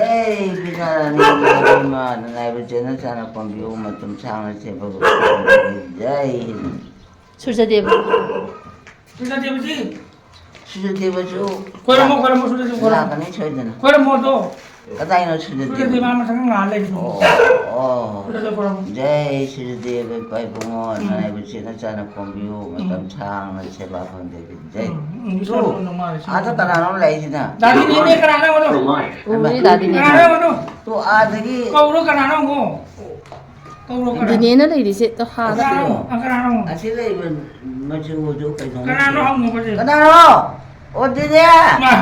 Jai Binarani Man, and I was generous and upon you, Matum Chang, Jai. Sujadeva. Sujadeva. Sujadeva Joe. Queramo Sujadeva. Lakani Chodan. Queramo. Kadai no Sujadeva. Sujadeva Masanga. Oh, Jai Sujadeva by Pumon, and I was generous and upon you, Matum Chang, and Seba from David. Jai. Ada tanah lain sih Dadi ini kerana apa tu? Ui, dadi ni. Kerana apa tu? Tu ada lagi. Kau lu kerana apa? Kau lu kerana. Di ni na lagi si to ha. Kerana apa? Asyik lagi macam wujud kayak tu. Kerana apa tu? Kenapa? Oh dia. Mah.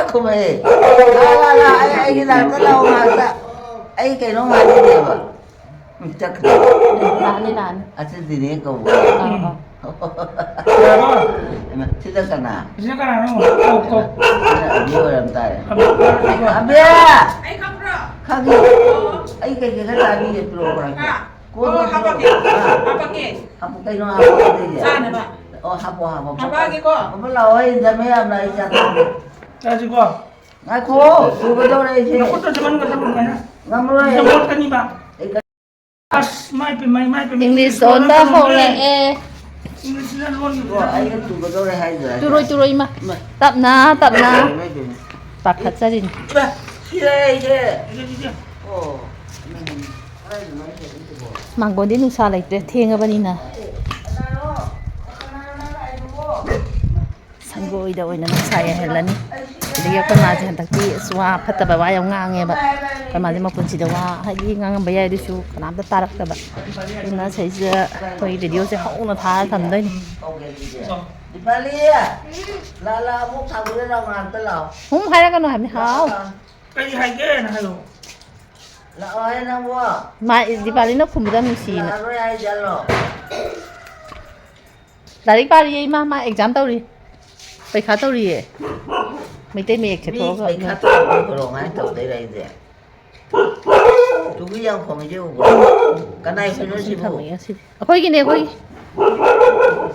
Aku meh. Lah, ai kita tahu masa. Ai kayak orang mati dia apa? Tak. Lan. Asyik dia kau. Kerana. Tidak kena. Siapa kerana apa? Kau. Dia orang tak. Apa? Abia. Ay, kapra. Kaki. Ai kayak kita tadi dia program. Oh, apa ke? Apa ke? Apa kayak orang apa dia? Sana ba? Oh, apa. Apa lagi ko? Apa lawan jamai apa lagi cakap. Jadi kau. Aku, tu betul ni sih. Aku tu cuman kata mana? Ngamul Kita ni. buat kan ni ba? As mai pe. English on ba ho le eh. English na luar ni. Wah, ai tu betul ni hai dah. Turoy ma. Tap na. Pakat sa din. Bah, sila je. Jadi. Oh. Manggon din nusa laite thenga bani na. Sanggoi da oina nusa ya helani. Jadi ko ma je hantakti swa phattaba wa yang ngange ba. Ka ma je ma punchi da wa haji ngang ba ya disu kanam da tarak da ba. Ina sai je koi video se hauna tha tham dai ni. Di Bali ya. Lala mu tahu dia orang ngantar lah. Hum hai ra ka no ha mi hao. Cái gì hay ghê này rồi. Lah, ai nak buat? Ma di pali no khum da nu si na. Lalu ai jalan. Dari pali ma exam tau ri. Pai kha tau ri e. Mai te me che Ni to baik ga. kata orang ai tahu dari lain dia. Tu yang kong je buat. Karena itu sih bu. Akhoi gi ne akhoi.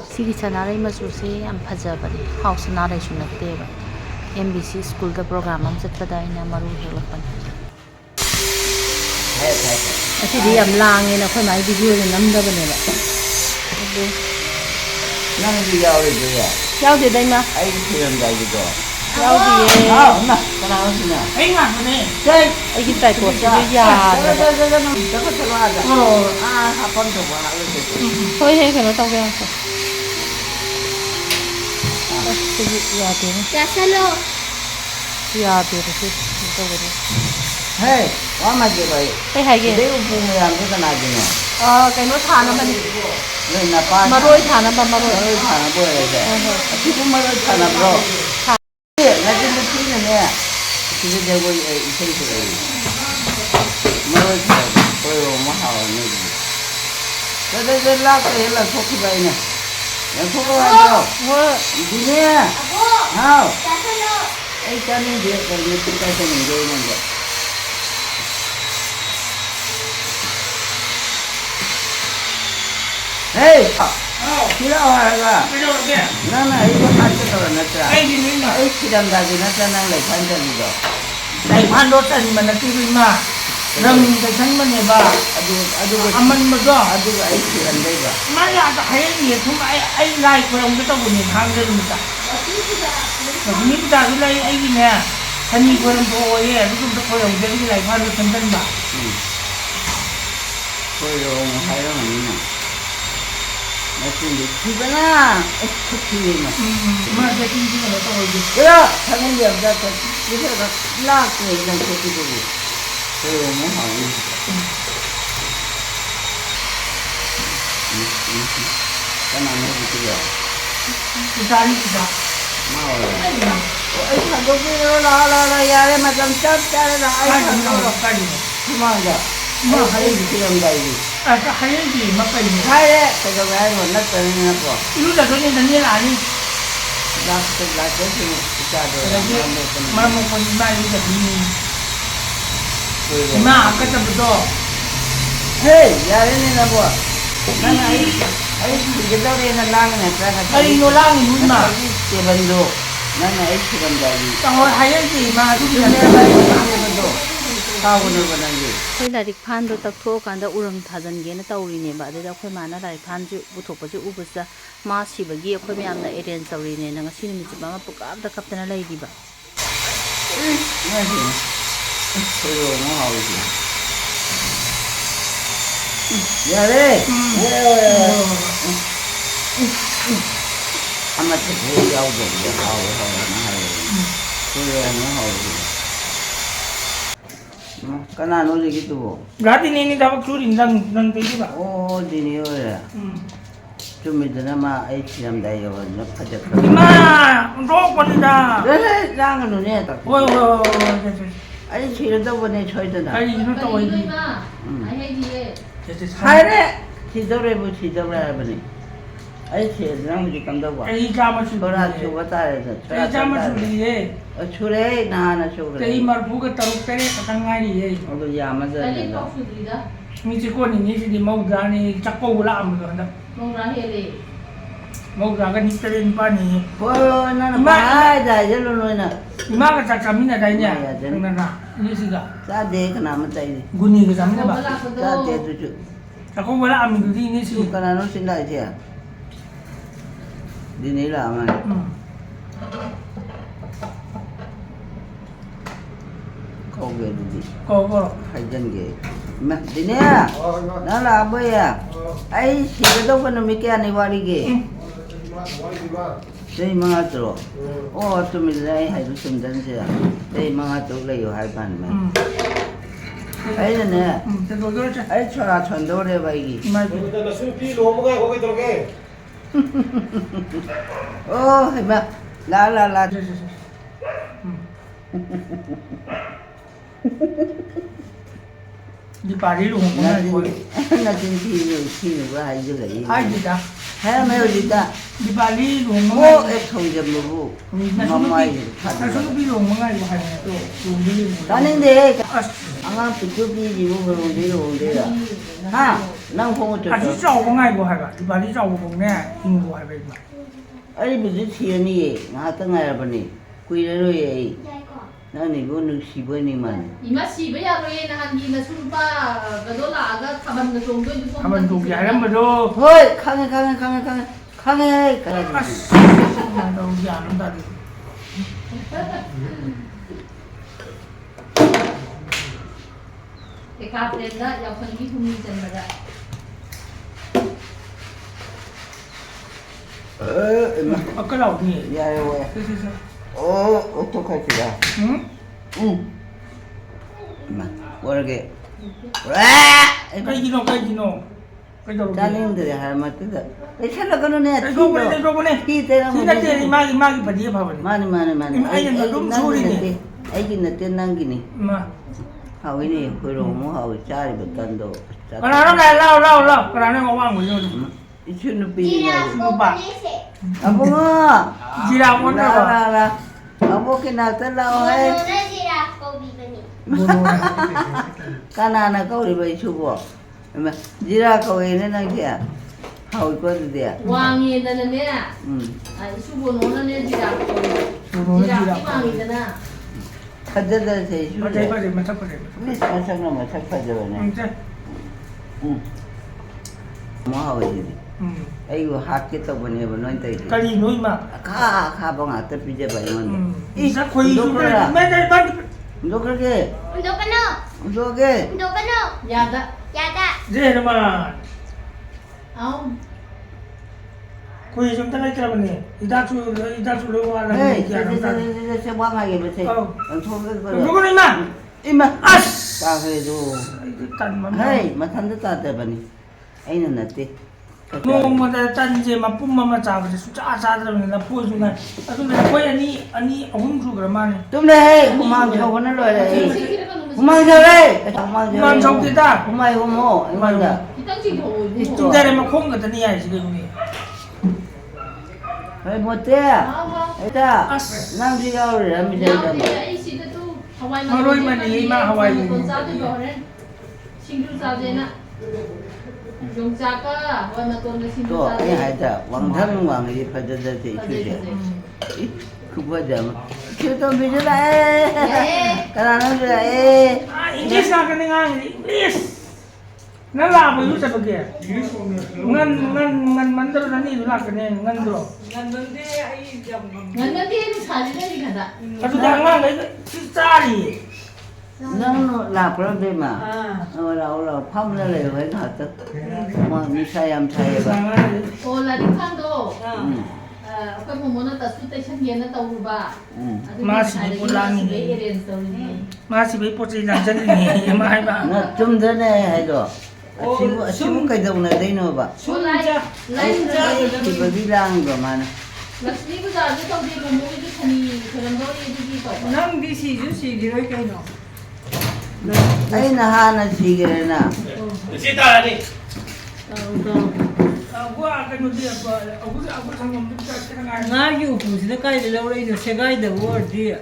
Sigi chana rai ma chu se am phaja ba ni. House na rai su na te ba. MBC school da program am chat pada ina maru helapan. Hai. Asi di am lang ni na khoi mai video ni nam da ba ne ba. Nang dia awal dia. Yau de dai ma. Ai film dah gitu. Yau di e. Nah, kenapa sih nak? Ấy ngạc này. Cek. Ai gi tai ko si ya. Dapat selalu ada. Oh. Apa tu buat itu? Hoi he ka no tau ga. Ya de ni. Ya de si. To ga de. Hei, wama je baik. Kai hai ge. Dia umum yang kita nak jenuh. Cái nó thà nó bên Ni napa? mà rồi thà nó bên mà rồi Maroi thana boleh je. Tapi pun maroi thana bro. Nanti mesti ni ni. Kita dia boleh isi tu. Maroi thana. Boleh mahal ni. Jadi lah kalau kopi baik ni. Yang kopi apa? Ini ni. How? Cani dia kalau kita sini dia ni. Hey, kira orang lah. Cái đâu kìa. Nana, itu hati orang nanti. Cái gì nữa nè. Kita dah jadi nanti nang lek panjang juga. Này phan đốt chân mà nó TV mà. Rừng cái thân mình này bà. Aduh, Aman mà do. aduh, ai kita dah juga. Mà là cái hay gì không ai lại của ông cái tao của mình hàng lên mình ta. Mà mình ta cái này ai gì nè. Thân gì của ông thôi ấy, lúc chúng ta của ông cái này phan đốt chân bà. Kau orang hai orang ni. Macam ni, kita na, kita ni. Mà cái gì mà nó tao rồi. Ya, tangan dia dah kita dah nak ni dan kita dulu. Kau orang mahal ni. Kan anda itu ya. Cái ta đi kita. Mau. Ai thằng ni la ya le macam cap lah. Ai Cái thằng gì nó cái gì. cuma aja. Mau hari ni kita dah ini. À cái hay gì mà cái gì. Hai le, kita dah nak tanya apa. Lúc đó tôi nhìn thấy như là đi. Dah sebelah tu kita ada. Mà một con ba đi được đi. Mà cái tập đó. Hey, ya ini nak buat. Mana ai kita ni nak lang ni, Cái nó lang thì muốn mà. Dia bandu. 나는 애치 감자기. ꯇꯧ ꯍꯥꯏꯔꯛꯇꯦ ꯏꯃꯥ ꯑꯗꯨꯒꯤ 내가 이거 사오는 거는지. ꯑꯩꯈꯣꯏ ꯂꯥꯏꯔꯤꯛ ꯐꯥꯟꯗꯣ ꯇꯛꯊꯣꯛꯑꯀꯥꯟꯗ ꯎꯔꯝ ꯊꯥꯖꯤꯟꯒꯦꯅ ꯇꯧꯔꯤꯅꯦꯕ ꯑꯗꯨꯗ ꯑꯩꯈꯣꯏ ꯃꯥꯅ ꯂꯥꯏꯔꯤꯛ ꯐꯥꯟꯁꯨ ꯄꯨꯊꯣꯛꯄꯁꯨ ꯎꯕꯁꯤꯗ ꯃꯥ ꯁꯤꯕꯒꯤ ꯑꯩꯈꯣꯏ ꯃꯌꯥꯝꯅ ꯑꯦꯔꯦꯟꯖ ꯇꯧꯔꯤꯅꯦꯅ ꯉꯁꯤ ꯅꯨꯃꯤꯠ ꯆꯨꯞꯄ ꯑꯃ ꯄꯨꯀꯞꯇ ꯀꯞꯇꯅ ꯂꯩꯔꯤꯕ 맞지? 그리고 뭐 하지? 야래. 아마 또 배우고 이제 하고 그래 뭐 하지? 까나 놀이기도 뭐. 라디네니 다박 줄이 난 되지마 오 디니어야. 좀 이따나 애치람 다이어 너 파적. 이마 로건이다 그래 장은 눈에 딱. 오이 아니 지르다 보니 저희도나. 아니 이럴 때 오이지 하래. 지도래부 지도래 보니. 아니 지르랑 우리 감다고. 에이 자마수 돌아 주고 따라서. 에이 자마수리에 출에 나나 쇼그래. 에이 말부가 따로 때려 가상가리에 어도 야마자. 미치고니 니시디 먹다니 잡고 올라오면서 한다 먹다가 니들이 빠니 뭐 나는 봐야 절로 놓이나. 이마가 잡자미나 다이냐 장난아 니시가 싸대 그나마 따이. 군이가 잡나 봐 싸대도 주. 잡고 올라오면 그 니시 그나 놓신다 이제. 니네라 아마. 거기에도 거거 할전게. 디네야. 나라 아버야. 아이 시그도 보는 미게 아니 와리게. Đây mga tro. Oh, to mi lai hai sum dan sia. Đây mga tro lai yo hai pan ma. Ai ne. 저거 Ai chora chando re bai gi. 이마 나 술피 넘어가 거기 들어게. Oh, hai ba. La. 이 바리로 Na 먹는 거 tin na tin thi ba hai ju lai. 아이다 Hai me ri ta. 이 바리로 Mo 먹는 e thong jam lu. 나 Mamai. 소비로 먹는 거 하네 또 우리 Ta ning de. 아스 Ang pi chu pi ji bu ro de ro de la. Ha, nang phong chu. 아주 짜고 먹는 거 하가 이 바리 짜고 먹네 인고 하가 이마 Ai bi ji thi ni nga ta nga ba ni. Kui re ro ye. Na ni go nu si ba ni man. 이마 씨바 야로에 나한기나 술바 그도 나가 타반도 정도 한번 좀 야람도 Thôi, khang. 아스 나 우리 안 온다 에카프렌다 야펀기 품이 전마다 Ma. 아까라오니 Ya we. 그래서 어떡하지야. 응? Ma. Orge. 까이기노 까이기노 Taning de har ma tu da. Ai chala kono ne. 이거 보네 Ki te ra mo. 지나때 마기 바디에 봐버리 Mani. Ai ki na te nang gi ni. 마 Hau ni ko ro mo hau chari ba tan do. 그라노 라우 그라노 왕고 이거 Ichu nu pi na. 오빠 Abo nga. 지라 본다 La. Abo ki na ta la hai. Kanana ko ri ba ichu bo. Ma jira ko ne na kya. Hau ko de ya. 왕이다네 아 수고노는 지라 지라 왕이다나 Khadda se ichu. 맞아 맞아 Ni sa sa na ma sa khadda ne. 맞아 Mo hau ji. Ai go hak ke to bone ba noi tai. 까리 노이마 Kha ba nga ta pi je ba yon. 이사 코이 수가 맨날 반 Ndo kar ke. Ndo ke. 야다 제르마 아우 코이 좀 달라지라네 이다출로 와라 Hey, 얘기하는 se wa nga ye ba se. Oh. An thong ke ko. 누구는 이마 Ima. 아스 Ta he do. 딴만 Hey, ma than ta ta ba ni. Ai na na te. 노마다 딴제 맛뿐만 잡아서 숫자 짜들면 나 보여주나 아근데 거의 아니 어흥주 그러면 Tum le hey, kumang chau na lo le. Kumang chau le. kumang chau kita. Kumai mo. Ima da. 이땅지 더 이쯤자리만 콩 같은 이야 지금 우리 Hey, mo te. Ai ta. 아스 Nang di ga re mi de da. 아이씨도 하와이 하와이만 이마 하와이 싱주 사제나 용자가 하와이 마톤도 싱주 To ai 사제 hai ta. Wang thang wang ye pha da se chu je. 그거잖아. 지금 비주라. 그러는 거야. 아, 잉글리시 하는 거 아니야? 잉글리시. 나라 뭐 유자 버게. ngan mandro na ni la kene ngandro. Nandun di ay jam. Ngandun di saji na di kada. Atu jangan ngai cari. Nang la pro de ma. Ah. Ora pham la le với nó tất. Mà mi sai am sai ba. O la di khando. Ah. Apa mo mona ta su te chan yen na tau ba. Masih pulang ini. Eren tau ni. Masih be poti lang jan ni mai ba. Nó chum thế này hay rồi. Simu cái dòng này đây nữa ba. So lai lai Thì bởi vì lang rồi mà. Lakshmi ko sa tau di mo mo di khani khalam do ni di ko. Nang di si ju si di roi kay no. Ai na ha na si cái này na. Sita là đi. Gua akan dia aku sanggup buka setengah. Nga yu pu si na kay de lo roi no se gai de word di.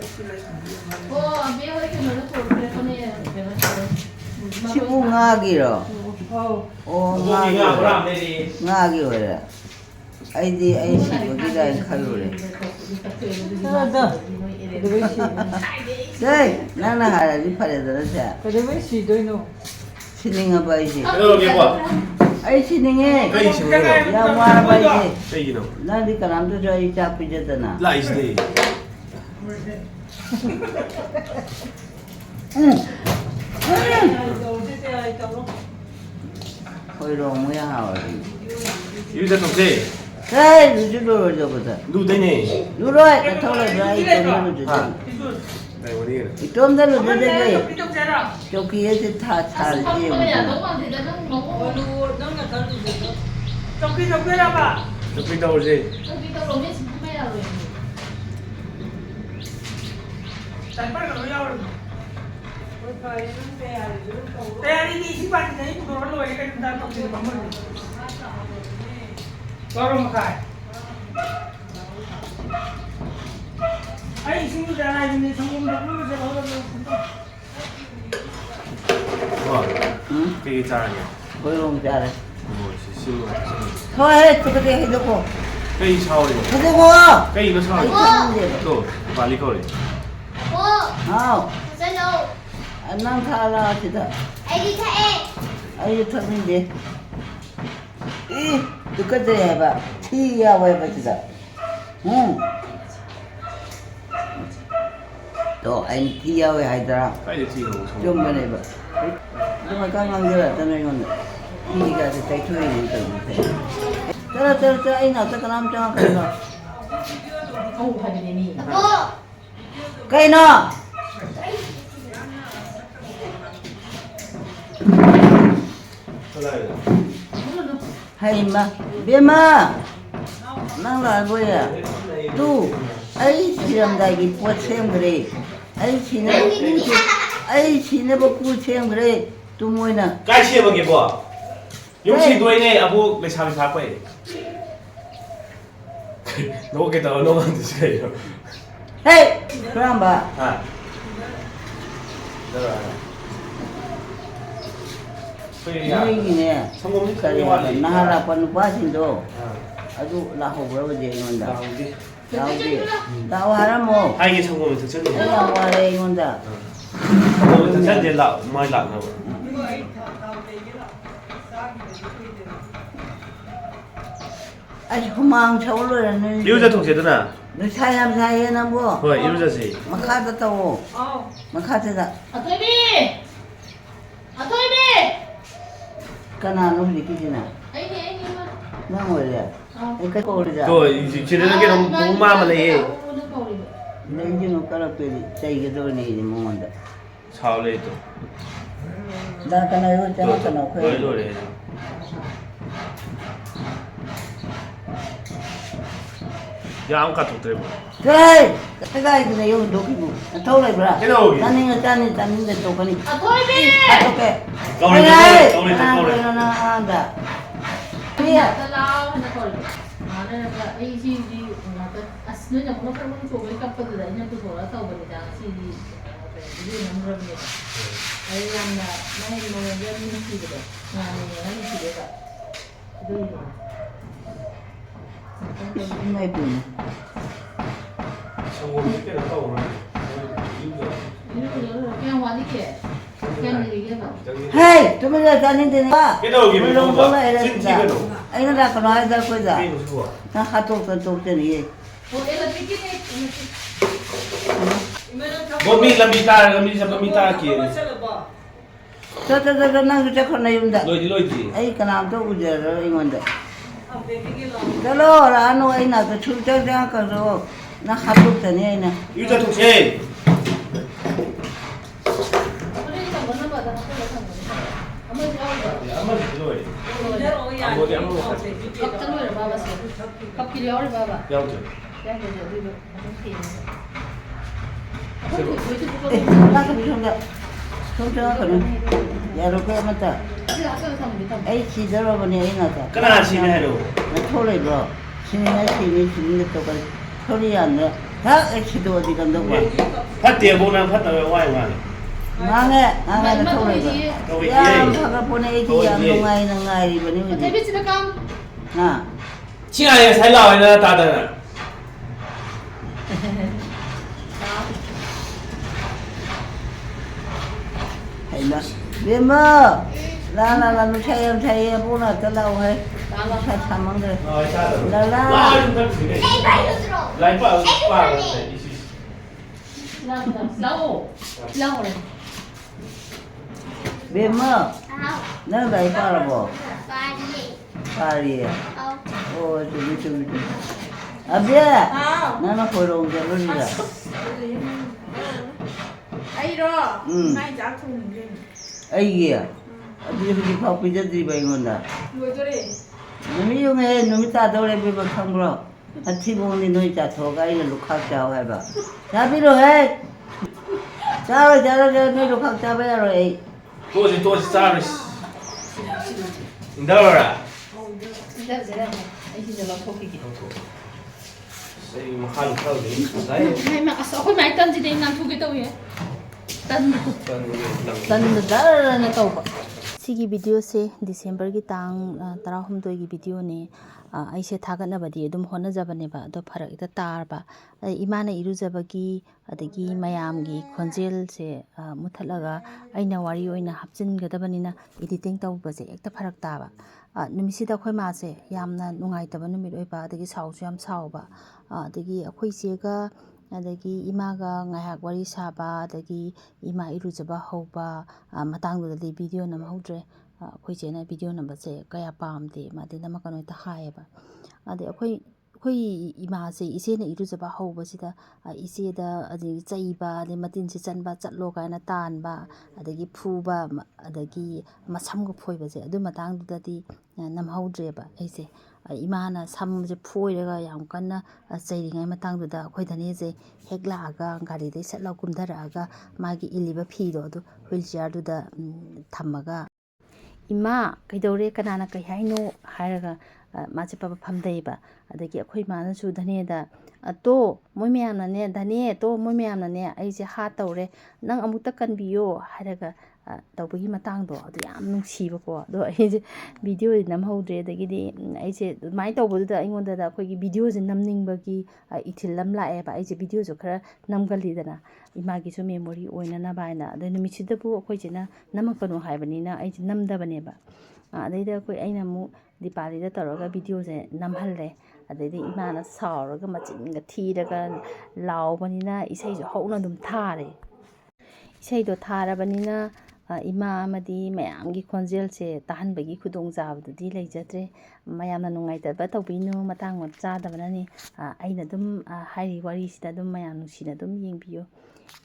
O be hoi ke no ko pre ko ne be ba. Simu ngagi rồi. Oh. Ô Cô đi ngả làm đây đi. ngagi rồi đấy. Ai đi ai si bởi vì đây khai rồi. Đây, nang na ha đi phải rồi đó. Ka de mai si doi no. Sining apa isi? Cái đâu đi qua? Ai sining eh. Cây xin rồi. Ya ma apa isi? Cây gì đâu? Nang di kanam tu jadi capi jatuh na. Lại đi. Thôi rồi mới hào rồi. Yêu dân tổng gì? Đây, lu jual rồi jauh betul. Đủ đây nè. Lu rồi, kau tahu lah berapa itu lu jual. Đây mà đi. Itu dah lu jual deh. Itu cara. Joki itu thar thar je. Ko ya do ma di da no. Lu nang na ka du de. Choki ra ba. Chụp đi đâu gì? Ko bi to lo me si me ya rồi. Tai par ka ya rồi. Oi pa nang pe ari ju ko. Tayari ni si pat ni ko ro lo ai ka ta ko ni mamma. Baru makai. Ai sini dah ada ni sanggup dah lu saya bawa lu. Vâng. Cái cha nhỉ? Thôi rồi ra đây. Ôi, xin lỗi. Thôi, tôi có thể hết cô. Cây sao đi? Tôi có. Cây nó sao đi? Đồ, vào đi coi đi. Không, Hello, anh đang thà là thì đó. anh đi theo em. Ai thật mình đi. Ih, tôi có thể bà. Thì ya vậy bà thì đó. Đó, anh thì ya vậy hay đó. Cái gì thì không Chung bên này bà. Nhưng mà các ngang giờ cho nên còn đi cả thì tay thuê đi từ thế. Tớ anh nào tớ có làm cho cái nào. Ko ha di ni. Cô, Cây nó. Hay mà, biết mà. Năng là vui à. Tu, ấy chỉ làm đại cái bữa xem cái đấy. Ấy chỉ nó bữa cú xem cái đấy. Tu mua nè. Cái gì mà kịp bỏ? Yung si đuôi này, abu lấy sao sao quay? Nó cái tao nó ăn được gì rồi? Hey, làm bà. À. Rồi. Ini gini ya. 성공 Kaya na harapan pa sindo. 아. Aduh, lahu berapa je ngonda. 나오지. Tahu je. Tahu haram mo. 아 이게 성공은 특전이. Yang wale ngonda. 성공은 특전이 라 많이 라 나와. Ay, humang chawlo na. 이우자 동생들아. Ni sayam saya na bo. 뭐 이우자지. Makata tawo. Oh. Makata da. Atoy bi. Atoy bi. Kana no likiti na. Ai ni ma. Na mo le. Ay ka ko da. 또 이제 지르는 게 너무 마음에 Nenji no kala peli. Sai ge do ni mo ngonda. 사올레 또. Da kana yo chama kana ko. 또 노래. 야 아무까 독들 뭐. Hey, kaya ko na yung doki mo. Ataw lai bra. Hello. Tani de to kani. Atoy bi. Okay. Kaulay. Na anda. Iya. Ta lao na ko. Ana na ai si di na ta asno na mo ka mo ko ka pa da nya to ra ta ba da si di. Di na mo ra. Ai na na ni mo ya ni si da. Na ni si da. Do May pun. ꯁꯪꯒꯣꯝꯁꯦ ꯀꯩꯅꯣ ꯇꯧꯕ꯭ꯔꯥ 그냥 와니게 그냥 얘기해봐. Hey, tụi 자니들이 봐. cái đầu gì mình không Đâu có lại xin chi đây. cái đầu Anh nó ra còn nói ra coi giờ. cái đầu gì Nó hát tốt tên gì? 뭐 애가 삐끼네. một mi làm mi ta kia 저 나 그때 건 나윤다. lôi gì ấy cái nào tôi bây giờ rồi anh vấn đề. Đó là anh nói là cái chú cháu ra cái rồi nó hát tốt tên này nè. yêu cho thuộc xe 그러니까 먼저 받아. 한번 가봐. 한번 lôi 컵전을 봐봤어. 컵길 열을 봐봐. nhau chứ 그냥 그냥 우리도 이렇게. Nó cái bị không được. Không cho cái này. Giờ rồi cái mà ta. ấy chỉ đó là vấn đề nào ta. cái nào xin hay đâu nó thôi lại rồi. Xin ngay xin được tôi cái thôi đi ăn nữa. Khác ấy chỉ đồ thì cần đâu mà. phát tiền vô năng phát tờ ngoài ngoài ngang nó thôi lại rồi. thôi 야, gì 아까 보내 이제 안 동아이 능아이 보내. 데뷔치다 감. 나. 친아야 잘 나와 있나 다들 hay là biết mơ là nó thay bố cái lâu hay thay thầm không được rồi sao rồi là lại bảo 라오. biết mơ nó vậy bao là bộ ba đi ôi chú à biết nó hồi đồng cho nó đi rồi 아이로 응. 많이 작품인데 ấy kìa đi học bây giờ đi vậy ngon à 왜 저래 nó dùng nghe nó ta đâu lại bị bật không rồi thì bố đi nuôi chả thua cái là lúc khác chào hay bà chả biết rồi hey chào rồi nuôi lúc khác chào bây rồi tôi sao rồi đâu rồi 진짜 제가 이 진짜 럭커기기. đây mà khai được thơ đấy đấy Hai mà ôi mày tân gì đây làm thu cái tàu vậy? Tân 나 tàu. 시기 비디오세 디셈버기 땅 따라홈도기 비디오네. 아이세 타갓나바디 ꯑꯗꯨꯝ ꯍꯣꯠꯅꯖꯕꯅꯦꯕ ꯑꯗꯣ ꯐꯔꯛ ꯍꯦꯛꯇ ꯇꯥꯔꯕ 이마나 이루ꯖꯕꯒꯤ ꯑꯗꯒꯤ ꯃꯌꯥꯝꯒꯤ ꯈꯣꯟꯖꯦꯜꯁꯦ ꯃꯨꯊꯠꯂꯒ ꯑꯩꯅ ꯋꯥꯔꯤ ꯑꯣꯏꯅ ꯍꯥꯞꯆꯤꯟꯒꯗꯕꯅꯤꯅ 에디팅 ꯇꯧꯕꯁꯦ ꯍꯦꯛꯇ ꯐꯔꯛ ꯇꯥꯕ ꯅꯨꯃꯤꯠꯁꯤꯗ ꯑꯩꯈꯣꯏ ꯃꯥꯁꯦ ꯌꯥꯝꯅ ꯅꯨꯡꯉꯥꯏꯇꯕ ꯅꯨꯃꯤꯠ ꯑꯣꯏꯕ ꯑꯗꯒꯤ ꯁꯥꯎꯁꯨ ꯌꯥꯝ ꯁꯥꯎꯕ ꯑꯗꯒꯤ ꯑꯩꯈꯣꯏ ꯆꯦꯒ ꯑꯗꯒꯤ ꯏꯃꯥꯒ ꯉꯥꯏꯍꯥꯛ ꯋꯥꯔꯤ ꯁꯥꯕ ꯑꯗꯒꯤ ꯏꯃꯥ ꯏꯔꯨꯖꯕ ꯍꯧꯕ ꯃꯇꯥꯡꯗꯨꯗꯗꯤ ꯚꯤꯗꯤꯑꯣ ꯅꯝꯍꯧꯗ꯭ꯔꯦ ꯑꯩꯈꯣꯏ ꯆꯦꯅ ꯚꯤꯗꯤꯑꯣ ꯅꯝꯕꯁꯦ ꯀꯌꯥ ꯄꯥꯝꯗꯦ ꯃꯥꯗꯤ ꯅꯝꯃꯛꯀꯅꯣ ꯍꯦꯛꯇ ꯍꯥꯏꯌꯦꯕ ꯑꯗꯩ ꯑꯩꯈꯣꯏ ꯏꯃꯥꯁꯦ ꯏꯆꯦꯅ ꯏꯔꯨꯖꯕ ꯍꯧꯕꯁꯤda ꯏꯆꯦꯗ ꯑꯗꯒꯤ ꯆꯩꯕ ꯑꯗꯩ ꯃꯇꯤꯟꯁꯤ ꯆꯟꯕ ꯆꯠꯂꯣ ꯀꯥꯏꯅ ꯇꯥꯟꯕ ꯑꯗꯒꯤ ꯐꯨꯕ ꯑꯗꯒꯤ ꯃꯁꯝꯒ ꯐꯣꯏꯕꯁꯦ ꯑꯗꯨ ꯃꯇꯥꯡꯗꯨꯗꯗꯤ ꯅꯝꯍꯧꯗ꯭ꯔꯦꯕ ꯑꯩꯁꯦ 이마나 삼제 푸이래가 ꯌꯥꯝ ꯀꯟꯅ ꯆꯩꯔꯤꯉꯩ ꯃꯇꯥꯡꯗꯨꯗ ꯑꯩꯈꯣꯏ ꯙꯅꯦꯁꯦ ꯍꯦꯛ ꯂꯥꯛꯑꯒ ꯒꯥꯔꯤꯗꯩ ꯁꯠꯂꯒ ꯀꯨꯝꯊꯔꯛꯑꯒ ꯃꯥꯒꯤ ꯏꯜꯂꯤꯕ ꯐꯤꯗꯣ ꯑꯗꯨ ꯍꯨꯏꯜ ꯆꯤꯌꯔꯗꯨꯗ ꯊꯝꯃꯒ ꯏꯃꯥ ꯀꯩꯗꯧꯔꯦ ꯀꯅꯥꯅ ꯀꯩ ꯍꯥꯏꯅꯣ ꯍꯥꯏꯔꯒ ꯃꯥꯁꯦ ꯄꯕ ꯐꯝꯗꯩꯕ ꯑꯗꯒꯤ ꯑꯩꯈꯣꯏ ꯃꯥꯅꯁꯨ ꯙꯅꯦꯗ ꯇꯣ ꯃꯣꯏ ꯃꯌꯥꯝꯅꯅꯦ ꯙꯅꯦ ꯇꯣ ꯃꯣꯏ ꯃꯌꯥꯝꯅꯅꯦ ꯑꯩꯁꯦ ꯍꯥꯠ ꯇꯧꯔꯦ ꯅꯪ ꯑꯃꯨꯛꯇ ꯀꯟꯕꯤꯌꯣ ꯍꯥꯏꯔꯒ ꯇꯧꯕꯒꯤ ꯃꯇꯥꯡꯗꯣ ꯑꯗꯨ ꯌꯥꯝ ꯅꯨꯡꯁꯤꯕꯀꯣ ꯑꯗꯣ ꯑꯩꯁꯦ ꯚꯤꯗꯤꯑꯣꯗꯤ ꯅꯝꯍꯧꯗ꯭ꯔꯦ ꯑꯗꯒꯤꯗꯤ ꯑꯩꯁꯦ ꯑꯗꯨꯃꯥꯏꯅ ꯇꯧꯕꯗꯨꯗ ꯑꯩꯉꯣꯟꯗ ꯑꯩꯈꯣꯏꯒꯤ ꯚꯤꯗꯤꯑꯣꯁꯦ ꯅꯝꯅꯤꯡꯕꯒꯤ ꯏꯊꯤꯜ ꯑꯃ ꯂꯥꯛꯑꯦꯕ ꯑꯩꯁꯦ ꯚꯤꯗꯤꯑꯣꯁꯨ ꯈꯔ ꯅꯝꯒꯜꯂꯤꯗꯅ ꯏꯃꯥꯒꯤꯁꯨ ꯃꯦꯃꯣꯔꯤ ꯑꯣꯏꯅꯅꯕ ꯍꯥꯏꯅ ꯑꯗꯩ ꯅꯨꯃꯤꯠꯁꯤꯗꯕꯨ ꯑꯩꯈꯣꯏꯁꯤꯅ ꯅꯝꯃꯛꯀꯅꯣ ꯍꯥꯏꯕꯅꯤna ꯑꯩꯁꯦ ꯅꯝꯗꯕꯅꯦꯕ ꯑꯗꯩꯗ ꯑꯩꯅ ꯑꯃꯨꯛ ꯗꯤꯄꯥꯂꯤꯗ ꯇꯧꯔꯒ ꯚꯤꯗꯤꯑꯣꯁꯦ ꯅꯝꯍꯜꯂꯦ ꯑꯗꯩꯗꯤ ꯏꯃꯥꯅ ꯁꯥꯎꯔꯒ ꯃꯆꯤꯟꯒ ꯊꯤꯔꯒ ꯂꯥꯎꯕꯅꯤꯅ ꯏꯁꯩꯁꯨ ꯍꯧꯅ ꯑꯗꯨꯝ ꯊꯥꯔꯦ 이세이도 타라바니나 이마 아마디 마ям기 콘젤세 따한በ기 구동자부들이 레이저드레 마ям나 농아이다바 tꯧꯕꯤꯅꯨ ꯃꯇꯥꯡ ꯆꯥꯗꯕꯅꯅꯤ ꯑꯩꯅ ꯑꯗꯨꯝ ꯍꯥꯏꯔꯤ ꯋꯥꯔꯤꯁꯤꯗ ꯑꯗꯨꯝ ꯃꯌꯥꯝ ꯅꯨꯡꯁꯤꯅ ꯑꯗꯨꯝ ꯌꯦꯡꯕꯤꯌꯨ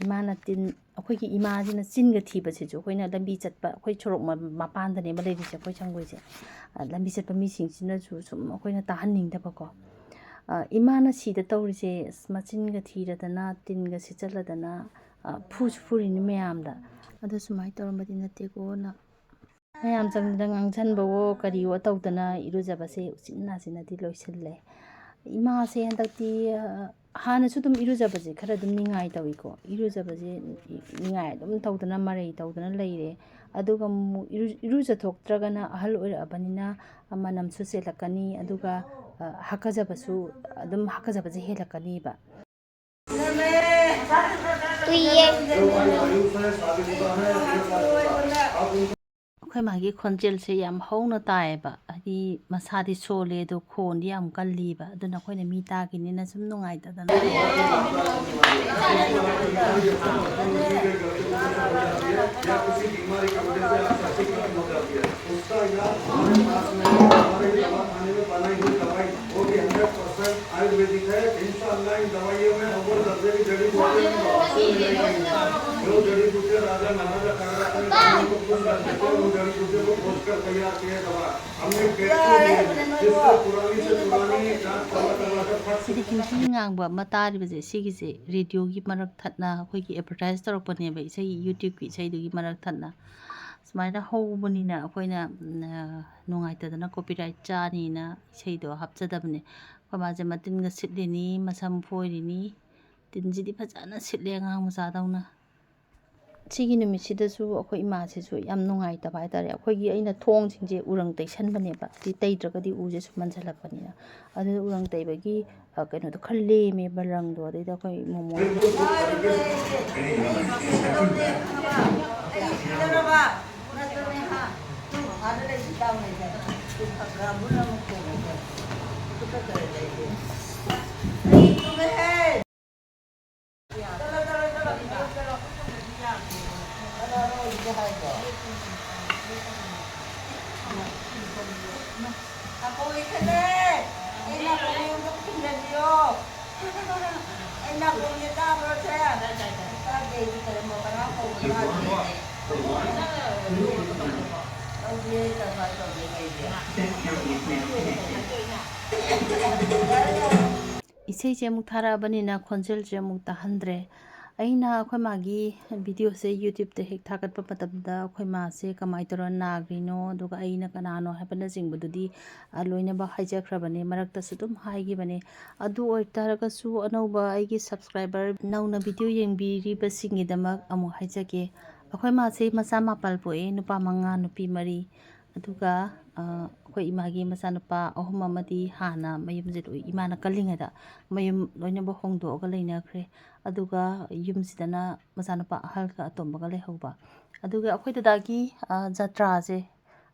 이마나 tin ꯑꯩꯈꯣꯏꯒꯤ ꯏꯃꯥꯁꯤꯅ ꯆꯤꯟꯒ ꯊꯤꯕꯁꯤꯁꯨ ꯑꯩꯈꯣꯏꯅ ꯂꯝꯕꯤ ꯆꯠꯄ ꯑꯩꯈꯣꯏ ꯁꯣꯔꯣꯛ ꯃꯄꯥꯟꯗꯅꯦꯕ ꯂꯩꯔꯤꯁꯦ ꯑꯩꯈꯣꯏ ꯁꯪꯒꯣꯏꯁꯦ ꯂꯝꯕꯤ ꯆꯠꯄ ꯃꯤꯁꯤꯡꯁꯤꯅꯁꯨ ꯁꯨꯝ ꯑꯩꯈꯣꯏꯅ ꯇꯥꯍꯟꯅꯤꯡꯗꯕꯀꯣ 이마나 시ꯗ ꯇꯧꯔꯤꯁꯦ ꯃꯆꯤꯟꯒ ꯊꯤꯔꯗꯅ ꯇꯤꯟꯒ ꯁꯤꯠꯆꯜꯂꯗꯅ ꯐꯨꯁꯨ ꯐꯨꯔꯤꯅꯤ ꯃꯌꯥꯝꯗ ꯑꯗꯨ ꯁꯨꯃꯥꯏꯅ ꯇꯧꯔꯝꯕꯗꯤ ꯅꯠꯇꯦꯀꯣꯅ ꯃꯌꯥꯝ ꯆꯪꯗꯅ ꯉꯥꯡꯁꯟꯕꯋꯣ ꯀꯔꯤꯋꯣ ꯇꯧꯗꯅ ꯏꯔꯨꯖꯕꯁꯦ ꯎꯆꯤꯟ ꯅꯥꯆꯤꯟꯅꯗꯤ ꯂꯣꯏꯁꯤꯜꯂꯦ ꯏꯃꯥꯁꯦ ꯍꯟꯗꯛꯇꯤ ꯍꯥꯟꯅꯁꯨ ꯑꯗꯨꯝ ꯏꯔꯨꯖꯕꯁꯦ ꯈꯔ ꯑꯗꯨꯝ ꯅꯤꯡꯉꯥꯏ ꯇꯧꯏꯀꯣ ꯏꯔꯨꯖꯕꯁꯦ ꯅꯤꯡꯉꯥꯏ ꯑꯗꯨꯝ ꯇꯧꯗꯅ ꯃꯔꯩ ꯇꯧꯗꯅ ꯂꯩꯔꯦ ꯑꯗꯨꯒ ꯑꯃꯨꯛ 이루ꯖꯊꯣꯛꯇ꯭ꯔꯒꯅ ꯑꯍꯜ ꯑꯣꯏꯔꯛꯑꯕꯅꯤꯅ ꯃꯅꯝꯁꯨ ꯆꯦꯜꯂꯛꯀꯅꯤ ꯑꯗꯨꯒ ꯍꯥꯀꯖꯕꯁꯨ ꯑꯗꯨꯝ ꯍꯥꯀꯖꯕꯁꯦ ꯍꯦꯜꯂꯛꯀꯅꯤꯕ ꯑꯩꯈꯣꯏ ꯃꯥꯒꯤ ꯈꯣꯟꯖꯦꯜꯁꯦ ꯌꯥꯝ ꯍꯧꯅ ꯇꯥꯏꯌꯦꯕ ꯍꯥꯏꯗꯤ ꯃꯁꯥꯗꯤ ꯁꯣꯜꯂꯦ ꯑꯗꯣ ꯈꯣꯟꯗꯤ ꯌꯥꯝ ꯀꯜꯂꯤꯕ ꯑꯗꯨꯅ ꯑꯩꯈꯣꯏꯅ ꯃꯤ ꯇꯥꯈꯤꯅꯤꯅ ꯁꯨꯝ ꯅꯨꯡꯉꯥꯏꯇꯗꯅ आयुर्वेदिक है इंशाअल्लाह इन दवाइयों में अव्वल दर्जे की जड़ी बूटियां जो जड़ी बूटियां राजा महाराजा कांग्रेस को खुश करते थे उन जड़ी बूटियों को खोज कर तैयार किए दवा हमने जिससे पुरानी से पुरानी जांच करवा कर ꯁꯤꯗꯤ ꯍꯤꯟꯗꯤ ꯉꯥꯡꯕ ꯑꯃ ꯇꯥꯔꯤꯕꯁꯦ ꯁꯤꯒꯤꯁꯦ ꯔꯦꯗꯤꯑꯣꯒꯤ ꯃꯔꯛ ꯊꯠꯅ ꯑꯩꯈꯣꯏꯒꯤ ꯑꯦꯗꯚꯔꯇꯥꯏꯁ ꯇꯧꯔꯛꯄꯅꯦꯕ ꯏꯁꯩ ꯌꯨꯇ꯭ꯌꯨꯕꯀꯤ ꯏꯁꯩꯗꯨꯒꯤ ꯃꯔꯛ ꯊꯠꯅ ꯁꯨꯃꯥꯏꯅ ꯍꯧꯕꯅꯤꯅ ꯑꯩꯈꯣꯏꯅ ꯅꯨꯡꯉꯥꯏꯇꯗꯅ ꯀꯣꯄꯤꯔꯥꯏꯠ ꯆꯥꯅꯤꯅ ꯏꯁꯩꯗꯣ ꯍꯥꯞꯆꯗꯕꯅꯦ ꯑꯩꯈꯣꯏ ꯃꯥꯁꯦ ꯃꯇꯤꯟꯒ ꯁꯤꯠꯂꯤꯅꯤ ꯃꯁꯝ ꯐꯣꯏꯔꯤꯅꯤ ꯇꯤꯟꯁꯤꯗꯤ ꯐꯖꯅ ꯁꯤꯠꯂꯦ ꯑꯉꯥꯡ ꯃꯆꯥꯗꯧꯅ ꯁꯤꯒꯤ ꯅꯨꯃꯤꯠꯁꯤꯗꯁꯨ ꯑꯩꯈꯣꯏ ꯏꯃꯥꯁꯤꯁꯨ ꯌꯥꯝ ꯅꯨꯡꯉꯥꯏꯇꯕ ꯍꯥꯏꯇꯥꯔꯦ ꯑꯩꯈꯣꯏꯒꯤ ꯑꯩꯅ ꯊꯣꯡꯁꯤꯡꯁꯦ ꯎꯔꯪ ꯇꯩꯁꯟꯕꯅꯦꯕ ꯁꯤ ꯇꯩꯗ꯭ꯔꯒꯗꯤ ꯎꯁꯦ ꯁꯨꯝ ꯃꯟꯁꯤꯜꯂꯛꯄꯅꯤꯅ ꯑꯗꯨꯅ ꯎꯔꯪ ꯇꯩꯕꯒꯤ ꯀꯩꯅꯣꯗꯣ ꯈꯔ ꯂꯦꯝꯃꯦꯕ ꯔꯪꯗꯣ ꯑꯗꯩꯗ ꯑꯩꯈꯣꯏ ꯃꯣꯃꯣ 이세이제 ꯑꯃꯨꯛ ꯊꯥꯔꯛꯑꯕꯅꯤ나 ꯈꯣꯟꯖꯦꯜꯁꯦ ꯑꯃꯨꯛ ꯇꯥꯍꯟꯗ꯭ꯔꯦ ꯑꯩꯅ ꯑꯩꯈꯣꯏ ꯃꯥꯒꯤ ꯚꯤꯗꯤꯑꯣꯁꯦ ꯌꯨꯇ꯭ꯌꯨꯕꯇ ꯍꯦꯛ ꯊꯥꯒꯠꯄ ꯃꯇꯝꯗ ꯑꯩꯈꯣꯏ ꯃꯥꯁꯦ ꯀꯃꯥꯏꯅ ꯇꯧꯔ ꯅꯥꯈ꯭ꯔꯤꯅꯣ ꯑꯗꯨꯒ ꯑꯩꯅ ꯀꯅꯥꯅꯣ ꯍꯥꯏꯕꯅꯆꯤꯡꯕꯗꯨꯗꯤ ꯂꯣꯏꯅꯃꯛ ꯍꯥꯏꯖꯈ꯭ꯔꯕꯅꯦ ꯃꯔꯛꯇꯁꯨ ꯑꯗꯨꯝ ꯍꯥꯏꯈꯤꯕꯅꯦ ꯑꯗꯨ ꯑꯣꯏꯇꯥꯔꯒꯁꯨ ꯑꯅꯧꯕ ꯑꯩꯒꯤ ꯁꯕꯁꯀ꯭ꯔꯥꯏꯕꯔ ꯅꯧꯅ ꯚꯤꯗꯤꯑꯣ ꯌꯦꯡꯕꯤꯔꯤꯕꯁꯤꯡꯒꯤꯗꯃꯛ ꯑꯃꯨꯛ ꯍꯥꯏꯖꯒꯦ ꯑꯩꯈꯣꯏ ꯃꯥꯁꯦ ꯃꯆꯥ 9 ꯄꯣꯛꯑꯦ ꯅꯨꯄꯥ 5 ꯅꯨꯄꯤ 4 ꯑꯗꯨꯒ ꯑꯩꯈꯣꯏ ꯏꯃꯥꯒꯤ ꯃꯆꯥꯅꯨꯄꯥ 3 ꯑꯃꯗꯤ ꯍꯥꯟꯅ ꯃꯌꯨꯝꯁꯦ ꯂꯣꯏ ꯏꯃꯥꯅ ꯀꯜꯂꯤꯉꯩꯗ ꯃꯌꯨꯝ ꯂꯣꯏꯅꯃꯛ ꯍꯣꯡꯗꯣꯛꯑꯒ ꯂꯩꯅꯈ꯭ꯔꯦ ꯑꯗꯨꯒ ꯌꯨꯝꯁꯤꯗꯅ ꯃꯆꯥꯅꯨꯄꯥ ꯑꯍꯜꯒ ꯑꯇꯣꯝꯕꯒ ꯂꯩꯍꯧꯕ ꯑꯗꯨꯒ ꯑꯩꯈꯣꯏ ꯗꯗꯥꯒꯤ ꯖꯇ꯭ꯔꯥꯁꯦ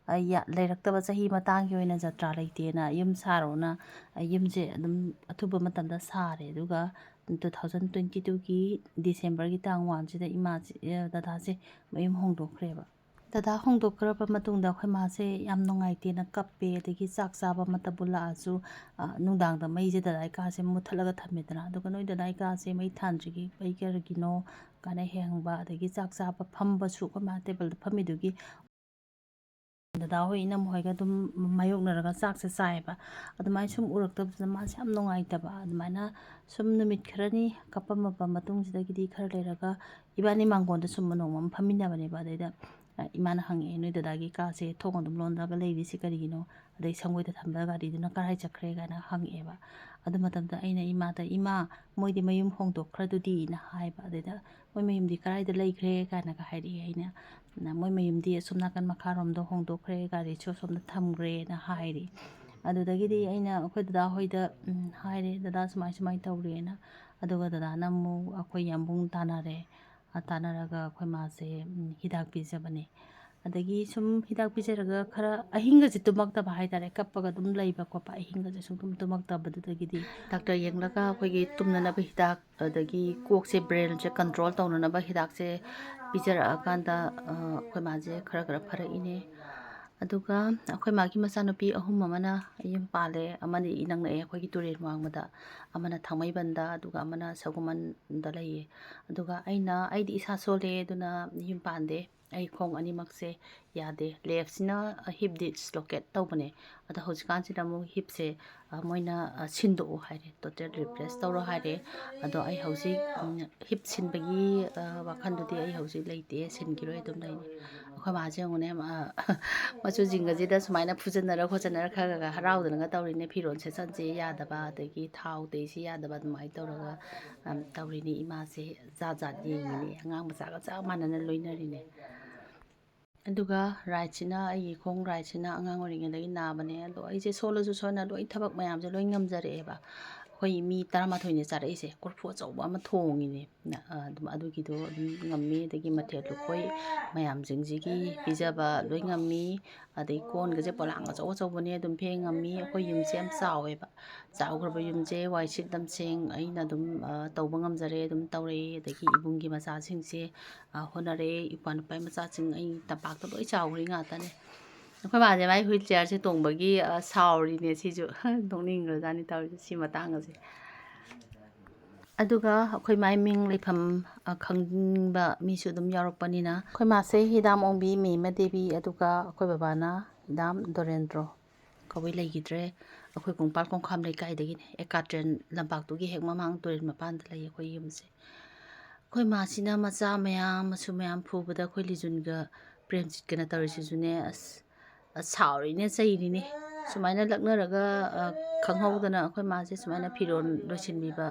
ꯂꯩꯔꯛꯇꯕ ꯆꯍꯤ ꯃꯇꯥꯡꯒꯤ ꯑꯣꯏꯅ ꯖꯇ꯭ꯔꯥ ꯂꯩꯇꯦꯅ ꯌꯨꯝ ꯁꯥꯔꯣꯅ ꯌꯨꯝꯁꯦ ꯑꯗꯨꯝ ꯑꯊꯨꯕ ꯃꯇꯝꯗ ꯁꯥꯔꯦ ꯑꯗꯨꯒ 2022ꯒꯤ ꯗꯤꯁꯦꯝꯕꯔꯒꯤ ꯇꯥꯡ 1ꯁꯤꯗ ꯏꯃꯥꯁꯦ ꯗꯗꯥꯁꯦ ꯃꯌꯨꯝ ꯍꯣꯡꯗꯣꯛꯈ꯭ꯔꯦꯕ ꯗꯗꯥ ꯍꯣꯡꯗꯣꯛꯈ꯭ꯔꯕ ꯃꯇꯨꯡꯗ ꯑꯩꯈꯣꯏ ꯃꯥꯁꯦ ꯌꯥꯝ ꯅꯨꯡꯉꯥꯏꯇꯦꯅ ꯀꯞꯄꯦ ꯑꯗꯒꯤ ꯆꯥꯛ ꯆꯥꯕ ꯃꯇꯝꯕꯨ ꯂꯥꯛꯑꯁꯨ ꯅꯨꯡꯗꯥꯡꯗ ꯃꯩꯁꯦ ꯗꯗꯥ ꯀꯥꯁꯦ ꯃꯨꯠꯊꯠꯂꯒ ꯊꯝꯃꯦꯗꯅ ꯑꯗꯨꯒ ꯅꯣꯏ ꯗꯗꯥ ꯀꯥꯁꯦ ꯃꯩ ꯊꯥꯟꯗ꯭ꯔꯤꯒꯤ ꯀꯩ ꯀꯔꯤꯒꯤꯅꯣ ꯀꯥꯏꯅ ꯍꯪꯕ ꯑꯗꯒꯤ ꯆꯥꯛ ꯆꯥꯕ ꯐꯝꯕꯁꯨ ꯑꯩꯈꯣꯏ ꯃꯥ ꯇꯦꯕꯜꯗ ꯐꯝꯃꯤꯗꯨꯒꯤ ꯗꯗꯥ ꯍꯣꯏ ꯏꯅꯝꯃ ꯍꯣꯏꯒ ꯑꯗꯨꯝ ꯃꯥꯌꯣꯛꯅꯔꯒ ꯆꯥꯛꯁꯦ ꯆꯥꯏꯌꯦꯕ ꯑꯗꯨꯃꯥꯏꯅ ꯁꯨꯝ ꯎꯔꯛꯇꯕꯁꯤꯗ ꯃꯥꯁꯦ ꯌꯥꯝ ꯅꯨꯡꯉꯥꯏꯇꯕ ꯑꯗꯨꯃꯥꯏꯅ ꯁꯨꯝ ꯅꯨꯃꯤꯠ ꯈꯔꯅꯤ ꯀꯞꯄꯝꯃꯕ ꯃꯇꯨꯡꯁꯤꯗꯒꯤꯗꯤ ꯈꯔ ꯂꯩꯔꯒ ꯏꯕꯥꯅꯤ ꯃꯥꯡꯒꯣꯟꯗ ꯁꯨꯝ ꯅꯣꯡꯃ ꯑꯃ ꯐꯝꯃꯤꯟꯅꯕꯅꯦꯕ ꯑꯗꯩꯗ ꯏꯃꯥꯅ ꯍꯪꯉꯛꯑꯦ ꯅꯣꯏ ꯗꯗꯥꯒꯤ ꯀꯥꯁꯦ ꯊꯣꯡ ꯑꯗꯨꯝ ꯂꯣꯟꯔꯒ ꯂꯩꯔꯤꯁꯤ ꯀꯔꯤꯒꯤꯅꯣ ꯑꯗꯩ ꯁꯪꯒꯣꯏꯗ ꯊꯝꯕ ꯒꯥꯔꯤꯗꯨꯅ ꯀꯔꯥꯏ ꯆꯠꯈ꯭ꯔꯦ ꯀꯥꯏꯅ ꯍꯪꯉꯛꯑꯦꯕ ꯑꯗꯨ ꯃꯇꯝꯗ ꯑꯩꯅ ꯏꯃꯥꯗ ꯏꯃꯥ ꯃꯣꯏꯗꯤ ꯃꯌꯨꯝ ꯍꯣꯡꯗꯣꯛꯈ꯭ꯔꯗꯨꯗꯤꯅ ꯍꯥꯏꯕ ꯑꯗꯩꯗ ꯃꯣꯏ ꯃꯌꯨꯝꯗꯤ ꯀꯔꯥꯏꯗ ꯂꯩꯈ꯭ꯔꯦ ꯀꯥꯏꯅꯒ ꯍꯥꯏꯔꯛꯑꯦ ꯑꯩꯅ ꯃꯣꯏ ꯃꯌꯨꯝꯗꯤ ꯑꯁꯣꯝ ꯅꯥꯀꯟ ꯃꯈꯥꯔꯣꯝꯗ ꯍꯣꯡꯗꯣꯛꯈ꯭ꯔꯦ ꯒꯥꯔꯤꯁꯨ ꯑꯁꯣꯝꯗ ꯊꯝꯈ꯭ꯔꯦꯅ ꯍꯥꯏꯔꯤ ꯑꯗꯨꯗꯒꯤꯗꯤ ꯑꯩꯅ ꯑꯩꯈꯣꯏ ꯗꯗꯥ ꯍꯣꯏꯗ ꯍꯥꯏꯔꯦ ꯗꯗꯥ ꯁꯨꯃꯥꯏ ꯇꯧꯔꯦꯅ ꯑꯗꯨꯒ ꯗꯗꯥꯅ ꯑꯃꯨꯛ ꯑꯩꯈꯣꯏ ꯌꯥꯝꯕꯨꯡ ꯇꯥꯟꯅꯔꯦ ꯇꯥꯟꯅꯔꯒ ꯑꯩꯈꯣꯏ ꯃꯥꯁꯦ ꯍꯤꯗꯥꯛ ꯄꯤꯖꯕꯅꯦ ꯑꯗꯒꯤ ꯁꯨꯝ ꯍꯤꯗꯥꯛ ꯄꯤꯖꯔꯒ ꯈꯔ ꯑꯍꯤꯡꯒꯁꯦ ꯇꯨꯝꯃꯛꯇꯕ ꯍꯥꯏꯇꯥꯔꯦ ꯀꯞꯄꯒ ꯑꯗꯨꯝ ꯂꯩꯕ ꯈꯣꯠꯄ ꯑꯍꯤꯡꯒꯁꯦ ꯁꯨꯡꯇꯨꯝ ꯇꯨꯝꯃꯛꯇꯕꯗꯨꯗꯒꯤꯗꯤ ꯗꯥꯛꯇꯔ ꯌꯦꯡꯂꯒ ꯑꯩꯈꯣꯏꯒꯤ ꯇꯨꯝꯅꯅꯕ ꯍꯤꯗꯥꯛ ꯑꯗꯒꯤ ꯀꯣꯛꯁꯦ ꯕ꯭ꯔꯦꯟꯁꯦ ꯀꯟꯇ꯭ꯔꯣꯜ ꯇꯧꯅꯅꯕ ꯍꯤꯗꯥꯛꯁꯦ ꯄꯤꯖꯔꯛꯑꯀꯥꯟꯗ ꯑꯩꯈꯣꯏ ꯃꯥꯁꯦ ꯈꯔ ꯐꯔꯛꯏꯅꯦ ꯑꯗꯨꯒ ꯑꯩꯈꯣꯏ ꯃꯥꯒꯤ ꯃꯆꯥꯅꯨꯄꯤ 3 ꯑꯃꯅ ꯌꯨꯝ ꯄꯥꯜꯂꯦ ꯑꯃꯗꯤ ꯏꯅꯛ ꯅꯛꯑꯦ ꯑꯩꯈꯣꯏꯒꯤ ꯇꯨꯔꯦꯜ ꯋꯥꯡꯃꯗ ꯑꯃꯅ ꯊꯥꯡꯃꯩꯕꯟꯗ ꯑꯗꯨꯒ ꯑꯃꯅ ꯁꯒꯣꯃꯟꯗ ꯂꯩꯌꯦ ꯑꯗꯨꯒ ꯑꯩꯗꯤ ꯏꯁꯥ ꯁꯣꯜꯂꯦ ꯑꯗꯨꯅ ꯌꯨꯝ ꯄꯥꯟꯗꯦ ꯑꯩ ꯈꯣꯡ ꯑꯅꯤꯃꯛꯁꯦ ꯌꯥꯗꯦ ꯂꯦꯐꯁꯤꯅ ꯍꯤꯞ ꯗꯤꯁꯂꯣꯀꯦꯠ ꯇꯧꯕꯅꯦ ꯑꯗꯣ ꯍꯧꯖꯤꯛꯀꯥꯟꯁꯤꯗ ꯑꯃꯨꯛ ꯍꯤꯞꯁꯦ ꯃꯣꯏꯅ ꯁꯤꯟꯗꯣꯛꯎ ꯍꯥꯏꯔꯦ ꯇꯣꯇꯦꯜ ꯔꯤꯄ꯭ꯂꯦꯁ ꯇꯧꯔꯣ ꯍꯥꯏꯔꯦ ꯑꯗꯣ ꯑꯩ ꯍꯧꯖꯤꯛ ꯍꯤꯞ ꯁꯤꯟꯕꯒꯤ ꯋꯥꯈꯜꯗꯨꯗꯤ ꯑꯩ ꯍꯧꯖꯤꯛ ꯂꯩꯇꯦ ꯁꯤꯟꯈꯤꯔꯣꯏ ꯑꯗꯨꯝ ꯂꯩꯅꯤ ꯑꯩꯈꯣꯏ ꯃꯥꯁꯦ ꯌꯦꯡꯉꯨꯅꯦ ꯃꯆꯨ ꯖꯤꯡꯒꯁꯤꯗ ꯁꯨꯃꯥꯏꯅ ꯐꯨꯖꯟꯅꯔ ꯈꯣꯠꯆꯟꯅꯔ ꯈꯔ ꯍꯔꯥꯎꯗꯅꯒ ꯇꯧꯔꯤꯅꯦ ꯐꯤꯔꯣꯜ ꯁꯦꯠꯆꯟꯁꯦ ꯌꯥꯗꯕ ꯑꯗꯒꯤ ꯊꯥꯎ ꯇꯩꯁꯤ ꯌꯥꯗꯕ ꯑꯗꯨꯃꯥꯏꯅ ꯇꯧꯔꯒ ꯇꯧꯔꯤꯅꯤ ꯏꯃꯥꯁꯦ ꯖꯥꯠ ꯌꯦꯡꯉꯤꯅꯦ ꯑꯉꯥꯡ ꯃꯆꯥꯒ ꯆꯞ ꯃꯥꯟꯅꯅ ꯂꯣꯏꯅꯔꯤꯅꯦ ꯑꯗꯨꯒ ꯔꯥꯏꯠꯁꯤꯅ ꯑꯩꯒꯤ ꯈꯣꯡ ꯔꯥꯏꯠꯁꯤꯅ ꯑꯉꯥꯡ ꯑꯣꯏꯔꯤꯉꯩꯗꯒꯤ ꯅꯥꯕꯅꯦ ꯑꯗꯣ ꯑꯩꯁꯦ ꯁꯣꯜꯂꯁꯨ ꯁꯣꯟꯅ ꯂꯣꯏ ꯊꯕꯛ ꯃꯌꯥꯝꯁꯦ ꯂꯣꯏ ꯉꯝꯖꯔꯛꯑꯦꯕ ꯑꯩꯈꯣꯏ ꯃꯤ 12ꯅꯦ ꯆꯥꯔꯛꯏꯁꯦ ꯀꯣꯔꯐꯨ ꯑꯆꯧꯕ ꯑꯃ ꯊꯣꯡꯉꯤꯅꯦ ꯑꯗꯨꯝ ꯑꯗꯨꯒꯤꯗꯣ ꯑꯗꯨꯝ ꯉꯝꯃꯤ ꯑꯗꯒꯤ ꯃꯊꯦꯜ ꯂꯨꯀꯣꯏ ꯃꯌꯥꯝꯁꯤꯡꯁꯤꯒꯤ ꯄꯤꯖꯕ ꯂꯣꯏ ꯉꯝꯃꯤ ꯑꯗꯩ ꯀꯣꯟꯒꯁꯦ ꯄꯣꯂꯥꯡ ꯑꯆꯧ ꯑꯆꯧꯕꯅꯦ ꯑꯗꯨꯝ ꯐꯦꯡ ꯉꯝꯃꯤ ꯑꯩꯈꯣꯏ ꯌꯨꯝꯁꯦ ꯌꯥꯝ ꯆꯥꯎꯋꯦꯕ ꯆꯥꯎꯈ꯭ꯔꯕ ꯌꯨꯝꯁꯦ ꯋꯥꯏ ꯁꯤꯠ ꯂꯝꯁꯦꯡ ꯑꯩꯅ ꯑꯗꯨꯝ ꯇꯧꯕ ꯉꯝꯖꯔꯦ ꯑꯗꯨꯝ ꯇꯧꯔꯛꯏ ꯑꯗꯒꯤ ꯏꯕꯨꯡꯒꯤ ꯃꯆꯥꯁꯤꯡꯁꯦ ꯍꯣꯠꯅꯔꯦ ꯏꯄ꯭ꯋꯥ ꯅꯨꯄꯥꯒꯤ ꯃꯆꯥꯁꯤꯡ ꯑꯩ ꯇꯝꯄꯥꯛꯇ ꯂꯣꯏ ꯆꯥꯎꯈ꯭ꯔꯤ ꯉꯥꯛꯇꯅꯦ ꯑꯩꯈꯣꯏ ꯃꯥꯁꯦ ꯃꯥꯏ ꯍꯨꯏꯜ ꯆꯤꯌꯔꯁꯦ ꯇꯣꯡꯕꯒꯤ ꯁꯥꯎꯔꯤꯅꯦ ꯁꯤꯁꯨ ꯅꯣꯛꯅꯤꯡꯈ꯭ꯔꯖꯥꯠꯅꯤ ꯇꯧꯔꯤꯁꯦ ꯁꯤ ꯃꯇꯥꯡ ꯑꯁꯦ ꯑꯗꯨꯒ ꯑꯩꯈꯣꯏ ꯃꯥꯏ ꯃꯤꯡ ꯂꯩꯐꯝ ꯈꯪꯅꯤꯡꯕ ꯃꯤꯁꯨ ꯑꯗꯨꯝ ꯌꯥꯎꯔꯛꯄꯅꯤꯅ ꯑꯩꯈꯣꯏ ꯃꯥꯁꯦ ꯍꯤꯗꯥꯝ ꯑꯣꯡꯕꯤ ꯃꯦꯃ ꯗꯦꯕꯤ ꯑꯗꯨꯒ ꯑꯩꯈꯣꯏ ꯕꯕꯥꯅ ꯍꯤꯗꯥꯝ ꯗꯣꯔꯦꯟꯗ꯭ꯔꯣ ꯀꯧꯏ ꯂꯩꯈꯤꯗ꯭ꯔꯦ ꯑꯩꯈꯣꯏ ꯀꯣꯡꯄꯥꯜ ꯀꯣꯡꯈꯥꯝ ꯂꯩꯀꯥꯏꯗꯒꯤꯅꯦ ꯑꯦꯀꯥꯇ꯭ꯔꯦꯟ ꯂꯝꯄꯥꯛꯇꯨꯒꯤ ꯍꯦꯛ ꯃꯃꯥꯡ ꯇꯨꯔꯦꯜ ꯃꯄꯥꯟꯗ ꯂꯩ ꯑꯩꯈꯣꯏ ꯌꯨꯝꯁꯦ ꯑꯩꯈꯣꯏ ꯃꯥꯁꯤꯅ ꯃꯆꯥ ꯃꯌꯥꯝ ꯃꯁꯨ ꯃꯌꯥꯝ ꯐꯨꯕꯗ ꯑꯩꯈꯣꯏ ꯂꯤꯖꯨꯟꯒ ꯄ꯭ꯔꯦꯝꯖꯤꯠꯀꯅ ꯇꯧꯔꯤꯁꯤꯁꯨꯅꯦ ꯑꯁ ꯁꯥꯎꯔꯤꯅꯦ ꯆꯩꯔꯤꯅꯦ ꯁꯨꯃꯥꯏꯅ ꯂꯛꯅꯔꯒ ꯈꯪꯍꯧꯗꯅ ꯑꯩꯈꯣই ꯃꯥꯁꯦ ꯁꯨꯃꯥꯏꯅ ꯐꯤꯔꯣꯜ ꯂꯣꯏꯁꯤꯟꯕꯤꯕ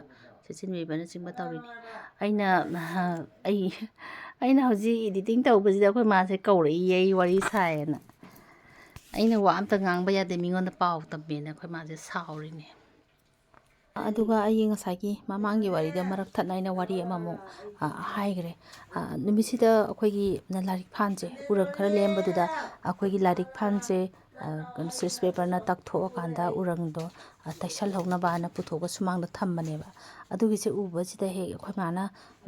ꯁꯦꯠꯆꯤꯟꯕꯤꯕꯅꯆꯤꯡꯕ ꯇꯧꯔꯤꯅꯤ ꯑꯩꯅ ꯍꯧꯖꯤꯛ ꯏꯗꯤꯇꯤꯡ ꯇꯧꯕꯁꯤꯗ ꯑꯩꯈꯣꯏ ꯃꯥꯁꯦ ꯀꯧꯔꯛꯏꯌꯦ ꯑꯩ ꯋꯥꯔꯤ ꯁꯥꯏꯌꯦꯅ ꯑꯩꯅ ꯋꯥ ꯑꯝꯇ ꯉꯥꯡꯕ ꯌꯥꯗꯦ ꯃꯤꯉꯣꯟꯗ ꯄꯥꯎ ꯇꯝꯃꯦꯅ ꯑꯩꯈꯣꯏ ꯃꯥꯁꯦ ꯁꯥꯎꯔꯤꯅꯦ ꯑꯗꯨꯒ ꯑꯩꯒꯤ ꯉꯁꯥꯏꯒꯤ ꯃꯃꯥꯡꯒꯤ ꯋꯥꯔꯤꯗ ꯃꯔꯛ ꯊꯠꯅ ꯑꯩꯅ ꯋꯥꯔꯤ ꯑꯃꯃꯨꯛ ꯍꯥꯏꯈ꯭ꯔꯦ ꯅꯨꯃꯤꯠꯁꯤꯗ ꯑꯩꯈꯣꯏꯒꯤ ꯂꯥꯏꯔꯤꯛ ꯐꯥꯟꯁꯦ ꯎꯔꯪ ꯈꯔ ꯂꯦꯝꯕꯗꯨꯗ ꯑꯩꯈꯣꯏꯒꯤ ꯂꯥꯏꯔꯤꯛ ꯐꯥꯟꯁꯦ ꯁꯤꯁ ꯄꯦꯄꯔꯅ ꯇꯛꯊꯣꯛꯑꯀꯥꯟꯗ ꯎꯔꯪꯗꯣ ꯇꯩꯁꯜꯍꯧꯅꯕꯅ ꯄꯨꯊꯣꯛꯑꯒ ꯁꯨꯃꯥꯡꯗ ꯊꯝꯕꯅꯦꯕ ꯑꯗꯨꯒꯤꯁꯦ ꯎꯕꯁꯤꯗ ꯍꯦꯛ ꯑꯩꯈꯣꯏ ꯃꯥꯅ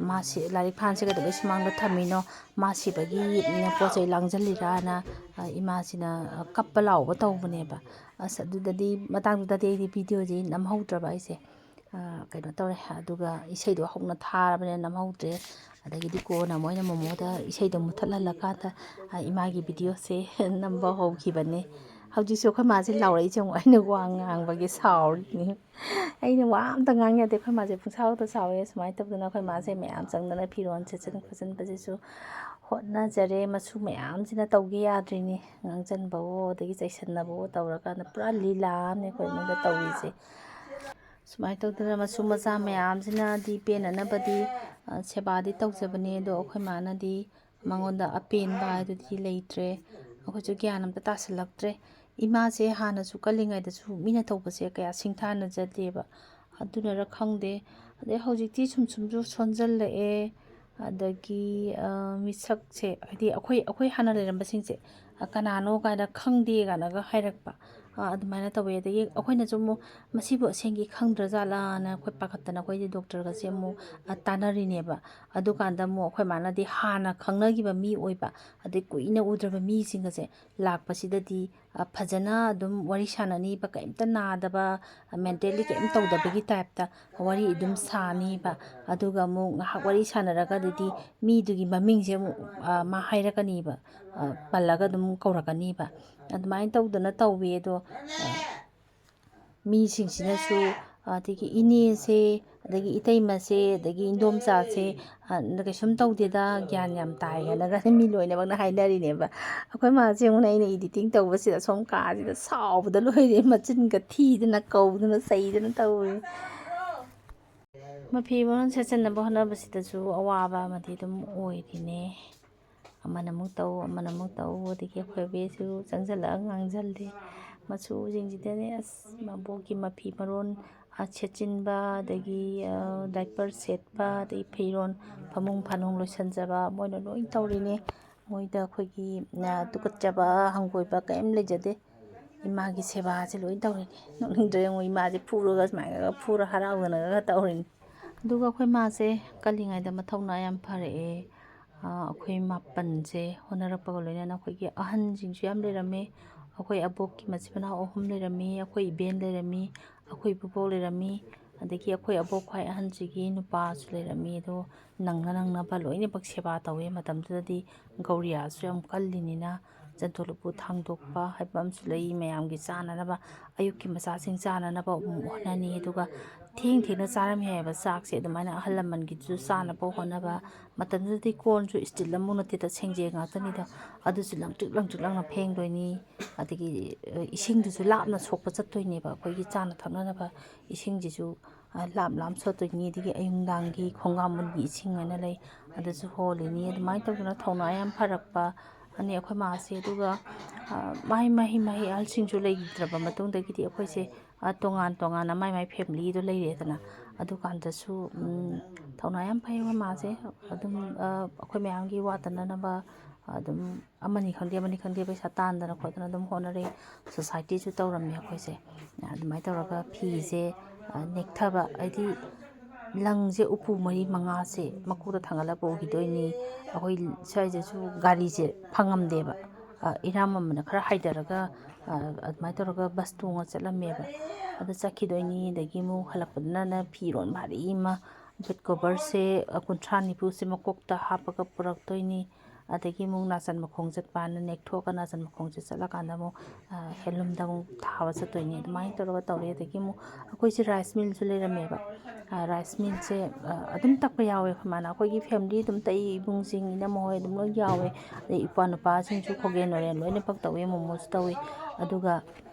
ꯃꯥꯁꯤ ꯂꯥꯏꯔꯤꯛ ꯐꯥꯟꯁꯦ ꯀꯩꯗꯧꯕꯩ ꯁꯨꯃꯥꯡꯗ ꯊꯝꯃꯤꯅꯣ ꯃꯥ ꯁꯤꯕꯒꯤ ꯄꯣꯠ ꯆꯩ ꯂꯥꯡꯁꯤꯜꯂꯤꯔꯥꯅ ꯏꯃꯥꯁꯤꯅ ꯀꯞꯄ ꯂꯥꯎꯕ ꯇꯧꯕꯅꯦꯕ ꯑꯁ ꯑꯗꯨꯗꯗꯤ ꯃꯇꯥꯡꯗꯨꯗꯗꯤ ꯑꯩꯗꯤ ꯚꯤꯗꯤꯑꯣꯁꯤ ꯅꯝꯍꯧꯗ꯭ꯔꯕ ꯑꯩꯁꯦ ꯀꯩꯅꯣ ꯇꯧꯔꯦ ꯑꯗꯨꯒ ꯏꯁꯩꯗꯣ ꯍꯧꯅ ꯊꯥꯔꯕꯅꯤꯅ ꯅꯝꯍꯧꯗ꯭ꯔꯦ ꯑꯗꯒꯤꯗꯤ ꯀꯣꯟꯅ ꯃꯣꯏꯅ ꯃꯣꯃꯣꯗ ꯏꯁꯩꯗꯣ ꯃꯨꯠꯊꯠꯍꯜꯂꯀꯥꯟꯗ ꯏꯃꯥꯒꯤ ꯚꯤꯗꯤꯑꯣꯁꯦ ꯅꯝꯕ ꯍꯧꯈꯤꯕꯅꯦ ꯍꯧꯖꯤꯛꯁꯨ ꯑꯩꯈꯣꯏ ꯃꯥꯁꯦ ꯂꯥꯎꯔꯛꯏꯁꯦ ꯑꯃꯨꯛ ꯑꯩꯅ ꯋꯥ ꯉꯥꯡꯕꯒꯤ ꯁꯥꯎꯔꯤꯅꯤ ꯑꯩꯅ ꯋꯥ ꯑꯝꯇ ꯉꯥꯡ ꯌꯥꯗꯦ ꯑꯩꯈꯣꯏ ꯃꯥꯁꯦ ꯄꯨꯡꯁꯥꯎꯗ ꯁꯥꯎꯋꯦ ꯁꯨꯃꯥꯏꯅ ꯇꯧꯗꯅ ꯑꯩꯈꯣꯏ ꯃꯥꯁꯦ ꯃꯌꯥꯝ ꯆꯪꯗꯅ ꯐꯤꯔꯣꯜ ꯁꯦꯠꯆꯤꯟ ꯈꯣꯠꯆꯤꯟꯕꯁꯤꯁꯨ ꯍꯣꯠꯅꯖꯔꯦ ꯃꯁꯨ ꯃꯌꯥꯝꯁꯤꯅ ꯇꯧꯒꯦ ꯌꯥꯗ꯭ꯔꯤꯅꯤ ꯉꯥꯡꯁꯤꯟꯕꯋꯣ ꯑꯗꯒꯤ ꯆꯩꯁꯟꯅꯕꯋꯣ ꯇꯧꯔꯀꯥꯟꯗ ꯄꯨꯔꯥ ꯂꯤꯂꯥ ꯑꯃꯅꯦ ꯑꯩꯈꯣꯏ ꯏꯃꯨꯡꯗ ꯇꯧꯔꯤꯁꯦ ꯁꯨꯃꯥꯏꯅ ꯇꯧꯗꯅ ꯃꯁꯨ ꯃꯆꯥ ꯃꯌꯥꯝꯁꯤꯅꯗꯤ ꯄꯦꯟꯅꯅꯕꯗꯤ ꯁꯦꯕꯥꯗꯤ ꯇꯧꯖꯕꯅꯦ ꯑꯗꯣ ꯑꯩꯈꯣꯏ ꯃꯥꯅꯗꯤ ꯃꯉꯣꯟꯗ ꯑꯄꯦꯟꯕ ꯍꯥꯏꯗꯨꯗꯤ ꯂꯩꯇ꯭ꯔꯦ ꯑꯩꯈꯣꯏꯁꯨ ꯒ꯭ꯌꯥꯟ ꯑꯝꯇ ꯇꯥꯁꯤꯜꯂꯛꯇ꯭ꯔꯦ ꯏꯃꯥꯁꯦ ꯍꯥꯟꯅꯁꯨ ꯀꯜꯂꯤꯉꯩꯗꯁꯨ ꯃꯤꯅ ꯇꯧꯕꯁꯦ ꯀꯌꯥ ꯁꯤꯡꯊꯥꯅꯖꯗꯦꯕ ꯑꯗꯨꯅꯔ ꯈꯪꯗꯦ ꯑꯗꯩ ꯍꯧꯖꯤꯛꯇꯤ ꯁꯨꯝꯁꯨ ꯁꯣꯟꯖꯜꯂꯛꯑꯦ ꯑꯗꯒꯤ ꯃꯤꯁꯛꯁꯦ ꯍꯥꯏꯗꯤ ꯑꯩꯈꯣꯏ ꯍꯥꯟꯅ ꯂꯩꯔꯝꯕꯁꯤꯡꯁꯦ ꯀꯅꯥꯅꯣ ꯀꯥꯏꯅ ꯈꯪꯗꯦ ꯀꯥꯏꯅꯒ ꯍꯥꯏꯔꯛꯄ ꯑꯗꯨꯃꯥꯏꯅ ꯇꯧꯋꯦ ꯑꯗꯒꯤ ꯑꯩꯈꯣꯏꯅꯁꯨ ꯑꯃꯨꯛ ꯃꯁꯤꯕꯨ ꯑꯁꯦꯡꯒꯤ ꯈꯪꯗ꯭ꯔꯖꯥꯠꯂꯥꯅ ꯑꯩꯈꯣꯏ ꯄꯥꯈꯠꯇꯅ ꯑꯩꯈꯣꯏꯗꯤ ꯗꯣꯛꯇꯔꯒꯁꯦ ꯑꯃꯨꯛ ꯇꯥꯟꯅꯔꯤꯅꯦꯕ ꯑꯗꯨꯀꯥꯟꯗ ꯑꯃꯨꯛ ꯑꯩꯈꯣꯏ ꯃꯥꯅꯗꯤ ꯍꯥꯟꯅ ꯈꯪꯅꯈꯤꯕ ꯃꯤ ꯑꯣꯏꯕ ꯑꯗꯩ ꯀꯨꯏꯅ ꯎꯗ꯭ꯔꯕ ꯃꯤꯁꯤꯡꯒꯁꯦ ꯂꯥꯛꯄꯁꯤꯗꯗꯤ ꯐꯖꯅ ꯑꯗꯨꯝ ꯋꯥꯔꯤ ꯁꯥꯟꯅꯅꯤꯕ ꯀꯩꯝꯇ ꯅꯥꯗꯕ ꯃꯦꯟꯇꯦꯜꯂꯤ ꯀꯩꯝ ꯇꯧꯗꯕꯒꯤ ꯇꯥꯏꯞꯇ ꯋꯥꯔꯤ ꯑꯗꯨꯝ ꯁꯥꯅꯤꯕ ꯑꯗꯨꯒ ꯑꯃꯨꯛ ꯉꯥꯏꯍꯥꯛ ꯋꯥꯔꯤ ꯁꯥꯟꯅꯔꯒꯗꯤ ꯃꯤꯗꯨꯒꯤ ꯃꯃꯤꯡꯁꯦ ꯑꯃꯨꯛ ꯃꯥ ꯍꯥꯏꯔꯛꯀꯅꯤꯕ ꯄꯜꯂꯒ ꯑꯗꯨꯝ ꯀꯧꯔꯛꯀꯅꯤꯕ ꯑꯗꯨꯃꯥꯏꯅ ꯇꯧꯗꯅ ꯇꯧꯋꯤ ꯑꯗꯣ ꯃꯤꯁꯤꯡꯁꯤꯅꯁꯨ ꯑꯗꯒꯤ ꯏꯅꯦꯁꯦ ꯑꯗꯒꯤ ꯏꯇꯩꯃꯁꯦ ꯑꯗꯒꯤ ꯏꯟꯗꯣꯝꯆꯥꯁꯦ ꯀꯩꯁꯨꯝ ꯇꯧꯗꯦꯗ ꯒ꯭ꯌꯥꯟ ꯌꯥꯝ ꯇꯥꯏ ꯍꯥꯏꯅꯒ ꯃꯤ ꯂꯣꯏꯅꯃꯛꯅ ꯍꯥꯏꯅꯔꯤꯅꯦꯕ ꯑꯩꯈꯣꯏ ꯃꯥꯁꯦ ꯑꯃꯨꯛ ꯑꯩꯅ ꯏꯗꯤꯇꯤꯡ ꯇꯧꯕꯁꯤꯗ ꯁꯣꯝ ꯀꯥꯁꯤꯗ ꯁꯥꯎꯕꯗ ꯂꯣꯏꯔꯦ ꯃꯆꯤꯟꯒ ꯊꯤꯗꯅ ꯀꯧꯗꯅ ꯆꯩꯗꯅ ꯇꯧꯋꯤ ꯃꯐꯤ ꯃꯔꯣꯟ ꯁꯦꯠꯆꯟꯅꯕ ꯍꯣꯠꯅꯕꯁꯤꯗꯁꯨ ꯑꯋꯥꯕ ꯑꯃꯗꯤ ꯑꯗꯨꯝ ꯑꯣꯏꯔꯤꯅꯦ ꯑꯃꯅ ꯑꯃꯨꯛ ꯇꯧ ꯑꯃꯅ ꯑꯃꯨꯛ ꯇꯧ ꯑꯗꯒꯤ ꯑꯩꯈꯣꯏ ꯕꯦꯁꯨ ꯆꯪꯁꯤꯜꯂꯒ ꯉꯥꯡꯁꯤꯜꯂꯤ ꯃꯆꯨꯁꯤꯡꯁꯤꯗꯅꯦ ꯑꯁ ꯃꯕꯣꯛꯀꯤ ꯃꯐꯤ ꯃꯔꯣꯟ ꯁꯦꯠꯆꯤꯟꯕ ꯑꯗꯒꯤ ꯗꯥꯏꯄꯔ ꯁꯦꯠꯄ ꯑꯗꯒꯤ ꯐꯤꯔꯣꯟ ꯐꯃꯨꯡ ꯐꯥꯅꯨꯡ ꯂꯣꯏꯁꯤꯟꯖꯕ ꯃꯣꯏꯅ ꯂꯣꯏ ꯇꯧꯔꯤꯅꯦ ꯃꯣꯏꯗ ꯑꯩꯈꯣꯏꯒꯤ ꯇꯨꯀꯠꯆꯕ ꯍꯪꯒꯣꯏꯕ ꯀꯔꯤꯝ ꯂꯩꯖꯗꯦ ꯏꯃꯥꯒꯤ ꯁꯦꯕꯥꯁꯦ ꯂꯣꯏ ꯇꯧꯔꯤꯅꯤ ꯅꯣꯛꯅꯤꯡꯗ꯭ꯔꯦ ꯌꯦꯡꯉꯣ ꯏꯃꯥꯁꯦ ꯐꯨꯔꯒ ꯁꯨꯃꯥꯏꯅꯒ ꯐꯨꯔ ꯍꯔꯥꯎꯗꯅꯒ ꯇꯧꯔꯤꯅꯤ ꯑꯗꯨꯒ ꯑꯩꯈꯣই ꯃꯥꯁꯦ ꯀꯜꯂꯤꯉꯩꯗ ꯃꯊꯧꯅꯥ ꯌꯥꯝ ꯐꯔꯛꯑꯦ ꯑꯩꯈꯣꯏ ꯃꯥꯄꯟꯁꯦ ꯍꯣꯠꯅꯔꯛꯄꯒ ꯂꯣꯏꯅꯅ ꯑꯩꯈꯣꯏꯒꯤ ꯑꯍꯟꯁꯤꯡꯁꯨ ꯌꯥꯝ ꯂꯩꯔꯝꯃꯦ ꯑꯩꯈꯣꯏ ꯑꯕꯣꯛꯀꯤ ꯃꯆꯤꯟ ꯃꯅꯥꯎ 3 ꯂꯩꯔꯝꯃꯤ ꯑꯩꯈꯣꯏ ꯏꯕꯦꯟ ꯂꯩꯔꯝꯃꯤ ꯑꯩꯈꯣꯏ ꯏꯄꯨꯕꯣꯛ ꯂꯩꯔꯝꯃꯤ ꯑꯗꯒꯤ ꯑꯩꯈꯣꯏ ꯑꯕꯣꯛ ꯈ꯭ꯋꯥꯏ ꯑꯍꯟꯁꯤꯒꯤ ꯅꯨꯄꯥꯁꯨ ꯂꯩꯔꯝꯃꯤ ꯑꯗꯣ ꯅꯪꯅꯕ ꯂꯣꯏꯅꯃꯛ ꯁꯦꯕꯥ ꯇꯧꯋꯦ ꯃꯇꯝꯗꯨꯗꯗꯤ ꯒꯧꯔꯤꯌꯥꯁꯨ ꯌꯥꯝ ꯀꯜꯂꯤꯅꯤꯅ ꯖꯟꯇꯣ ꯂꯨꯄꯨ ꯊꯥꯡꯗꯣꯛꯄ ꯍꯥꯏꯕ ꯑꯃꯁꯨ ꯂꯩ ꯃꯌꯥꯝꯒꯤ ꯆꯥꯅꯅꯕ ꯑꯌꯨꯛꯀꯤ ꯃꯆꯥꯁꯤꯡ ꯆꯥꯅꯅꯕ ꯍꯣꯠꯅꯅꯤ ꯑꯗꯨꯒ ꯊꯦꯡꯅ ꯆꯥꯔꯝꯃꯤ ꯍꯥꯏꯕ ꯆꯥꯛꯁꯦ ꯑꯗꯨꯃꯥꯏꯅ ꯑꯍꯜ ꯂꯃꯟꯒꯤꯗꯨꯁꯨ ꯆꯥꯅꯕ ꯍꯣꯠꯅꯕ ꯃꯇꯝꯗꯨꯗꯗꯤ ꯀꯣꯟꯁꯨ ꯏꯁꯇꯤꯜ ꯑꯃꯨꯛ ꯅꯠꯇꯦꯗ ꯁꯦꯡꯖꯦꯡ ꯉꯥꯛꯇꯅꯤꯗ ꯑꯗꯨꯁꯨ ꯂꯪꯇ꯭ꯔꯤꯛ ꯂꯪꯅ ꯐꯦꯡꯗꯣꯏꯅꯤ ꯑꯗꯒꯤ ꯏꯁꯤꯡꯗꯨꯁꯨ ꯂꯥꯞꯅ ꯁꯣꯛꯄ ꯆꯠꯇꯣꯏꯅꯦꯕ ꯑꯩꯈꯣꯏꯒꯤ ꯆꯥꯅ ꯊꯛꯅꯅꯕ ꯏꯁꯤꯡꯁꯤꯁꯨ ꯂꯥꯞ ꯁꯣꯠꯇꯣꯏꯅꯤ ꯑꯗꯒꯤ ꯑꯌꯨꯛꯅꯨꯡꯗꯥꯡꯒꯤ ꯈꯣꯡꯒꯥꯝꯕꯟꯒꯤ ꯏꯁꯤꯡ ꯍꯥꯏꯅ ꯂꯩ ꯑꯗꯨꯁꯨ ꯍꯣꯜꯂꯤꯅꯤ ꯑꯗꯨꯃꯥꯏꯅ ꯇꯧꯗꯅ ꯊꯧꯅꯥ ꯌꯥꯝ ꯐꯔꯛꯄ ꯑꯅꯤ ꯑꯩꯈꯣꯏ ꯃꯥꯁꯦ ꯑꯗꯨꯒ ꯃꯍꯩ ꯑꯍꯜꯁꯤꯡꯁꯨ ꯂꯩꯈꯤꯗ꯭ꯔꯕ ꯃꯇꯨꯡꯗꯒꯤꯗꯤ ꯑꯩꯈꯣꯏꯁꯦ ꯇꯣꯉꯥꯟ ꯇꯣꯉꯥꯟꯅ ꯃꯥꯏ ꯃꯥꯏ ꯐꯦꯃꯤꯂꯤꯗꯣ ꯂꯩꯔꯦꯗꯅ ꯑꯗꯨꯀꯥꯟꯗꯁꯨ ꯊꯧꯅꯥ ꯌꯥꯝ ꯐꯩ ꯑꯩꯈꯣꯏ ꯃꯥꯁꯦ ꯑꯗꯨꯝ ꯑꯩꯈꯣꯏ ꯃꯌꯥꯝꯒꯤ ꯋꯥꯇꯅꯅꯕ ꯑꯗꯨꯝ ꯑꯃꯅꯤ ꯈꯪꯗꯦ ꯄꯩꯁꯥ ꯇꯥꯟꯗꯅ ꯈꯣꯠꯇꯅ ꯑꯗꯨꯝ ꯍꯣꯠꯅꯔꯦ ꯁꯣꯁꯥꯏꯇꯤꯁꯨ ꯇꯧꯔꯝꯃꯦ ꯑꯩꯈꯣꯏꯁꯦ ꯑꯗꯨꯃꯥꯏꯅ ꯇꯧꯔꯒ ꯐꯤꯁꯦ ꯅꯦꯛꯊꯕ ꯍꯥꯏꯗꯤ ꯂꯪꯁꯦ ꯎꯄꯨ 4-5ꯁꯦ ꯃꯀꯨꯗ ꯊꯥꯡꯒꯠꯂ ꯄꯨꯈꯤꯗꯣꯏꯅꯤ ꯑꯩꯈꯣꯏ ꯁ꯭ꯋꯥꯏꯗꯁꯨ ꯒꯥꯔꯤꯁꯦ ꯐꯪꯉꯝꯗꯦꯕ ꯏꯔꯥꯃꯝꯕꯅ ꯈꯔ ꯍꯥꯏꯊꯔꯒ ꯑꯗꯨꯃꯥꯏꯅ ꯇꯧꯔꯒ ꯕꯁ ꯇꯣꯡꯉ ꯆꯠꯂꯝꯃꯦꯕ ꯑꯗ ꯆꯠꯈꯤꯗꯣꯏꯅꯤ ꯑꯗꯒꯤ ꯑꯃꯨꯛ ꯍꯜꯂꯛꯄꯗꯅ ꯐꯤꯔꯣꯟ ꯚꯥꯔꯤ ꯑꯃ ꯕꯦꯠ ꯀꯣꯕꯔꯁꯦ 30-40ꯁꯦ ꯃꯀꯣꯛꯇ ꯍꯥꯞꯄꯒ ꯄꯨꯔꯛꯇꯣꯏꯅꯤ ꯑꯗꯒꯤ ꯑꯃꯨꯛ ꯅꯥꯆꯟ ꯃꯈꯣꯡ ꯆꯠꯄꯅ ꯅꯦꯛꯊꯣꯛꯑꯒ ꯅꯥꯆꯟ ꯃꯈꯣꯡꯁꯦ ꯆꯠꯂꯀꯥꯟꯗ ꯑꯃꯨꯛ ꯍꯦꯟꯂꯨꯝꯗ ꯑꯃꯨꯛ ꯊꯥꯕ ꯆꯠꯇꯣꯏꯅꯤ ꯑꯗꯨꯃꯥꯏꯅ ꯇꯧꯔꯒ ꯇꯧꯔꯦ ꯑꯗꯒꯤ ꯑꯃꯨꯛ ꯑꯩꯈꯣꯏꯁꯦ ꯔꯥꯏꯁ ꯃꯤꯜꯁꯨ ꯂꯩꯔꯝꯃꯦꯕ ꯔꯥꯏꯁ ꯃꯤꯜꯁꯦ ꯑꯗꯨꯝ ꯇꯛꯄ ꯌꯥꯎꯋꯦ ꯑꯩꯈꯣꯏ ꯃꯥꯅ ꯑꯩꯈꯣꯏꯒꯤ ꯐꯦꯃꯤꯂꯤ ꯑꯗꯨꯝ ꯇꯛꯏ ꯏꯕꯨꯡꯁꯤꯡ ꯏꯅꯝꯃ ꯍꯣꯏ ꯑꯗꯨꯝ ꯂꯣꯏ ꯌꯥꯎꯋꯦ ꯑꯗꯩ ꯏꯄ꯭ꯋꯥ ꯅꯨꯄꯥꯁꯤꯡꯁꯨ ꯈꯣꯒꯦꯟ ꯅꯣꯔꯦꯟ ꯂꯣꯏꯅꯃꯛ ꯇꯧꯋꯤ ꯃꯣꯃꯣꯁꯨ ꯇꯧꯋꯤ ꯑꯗꯨꯒ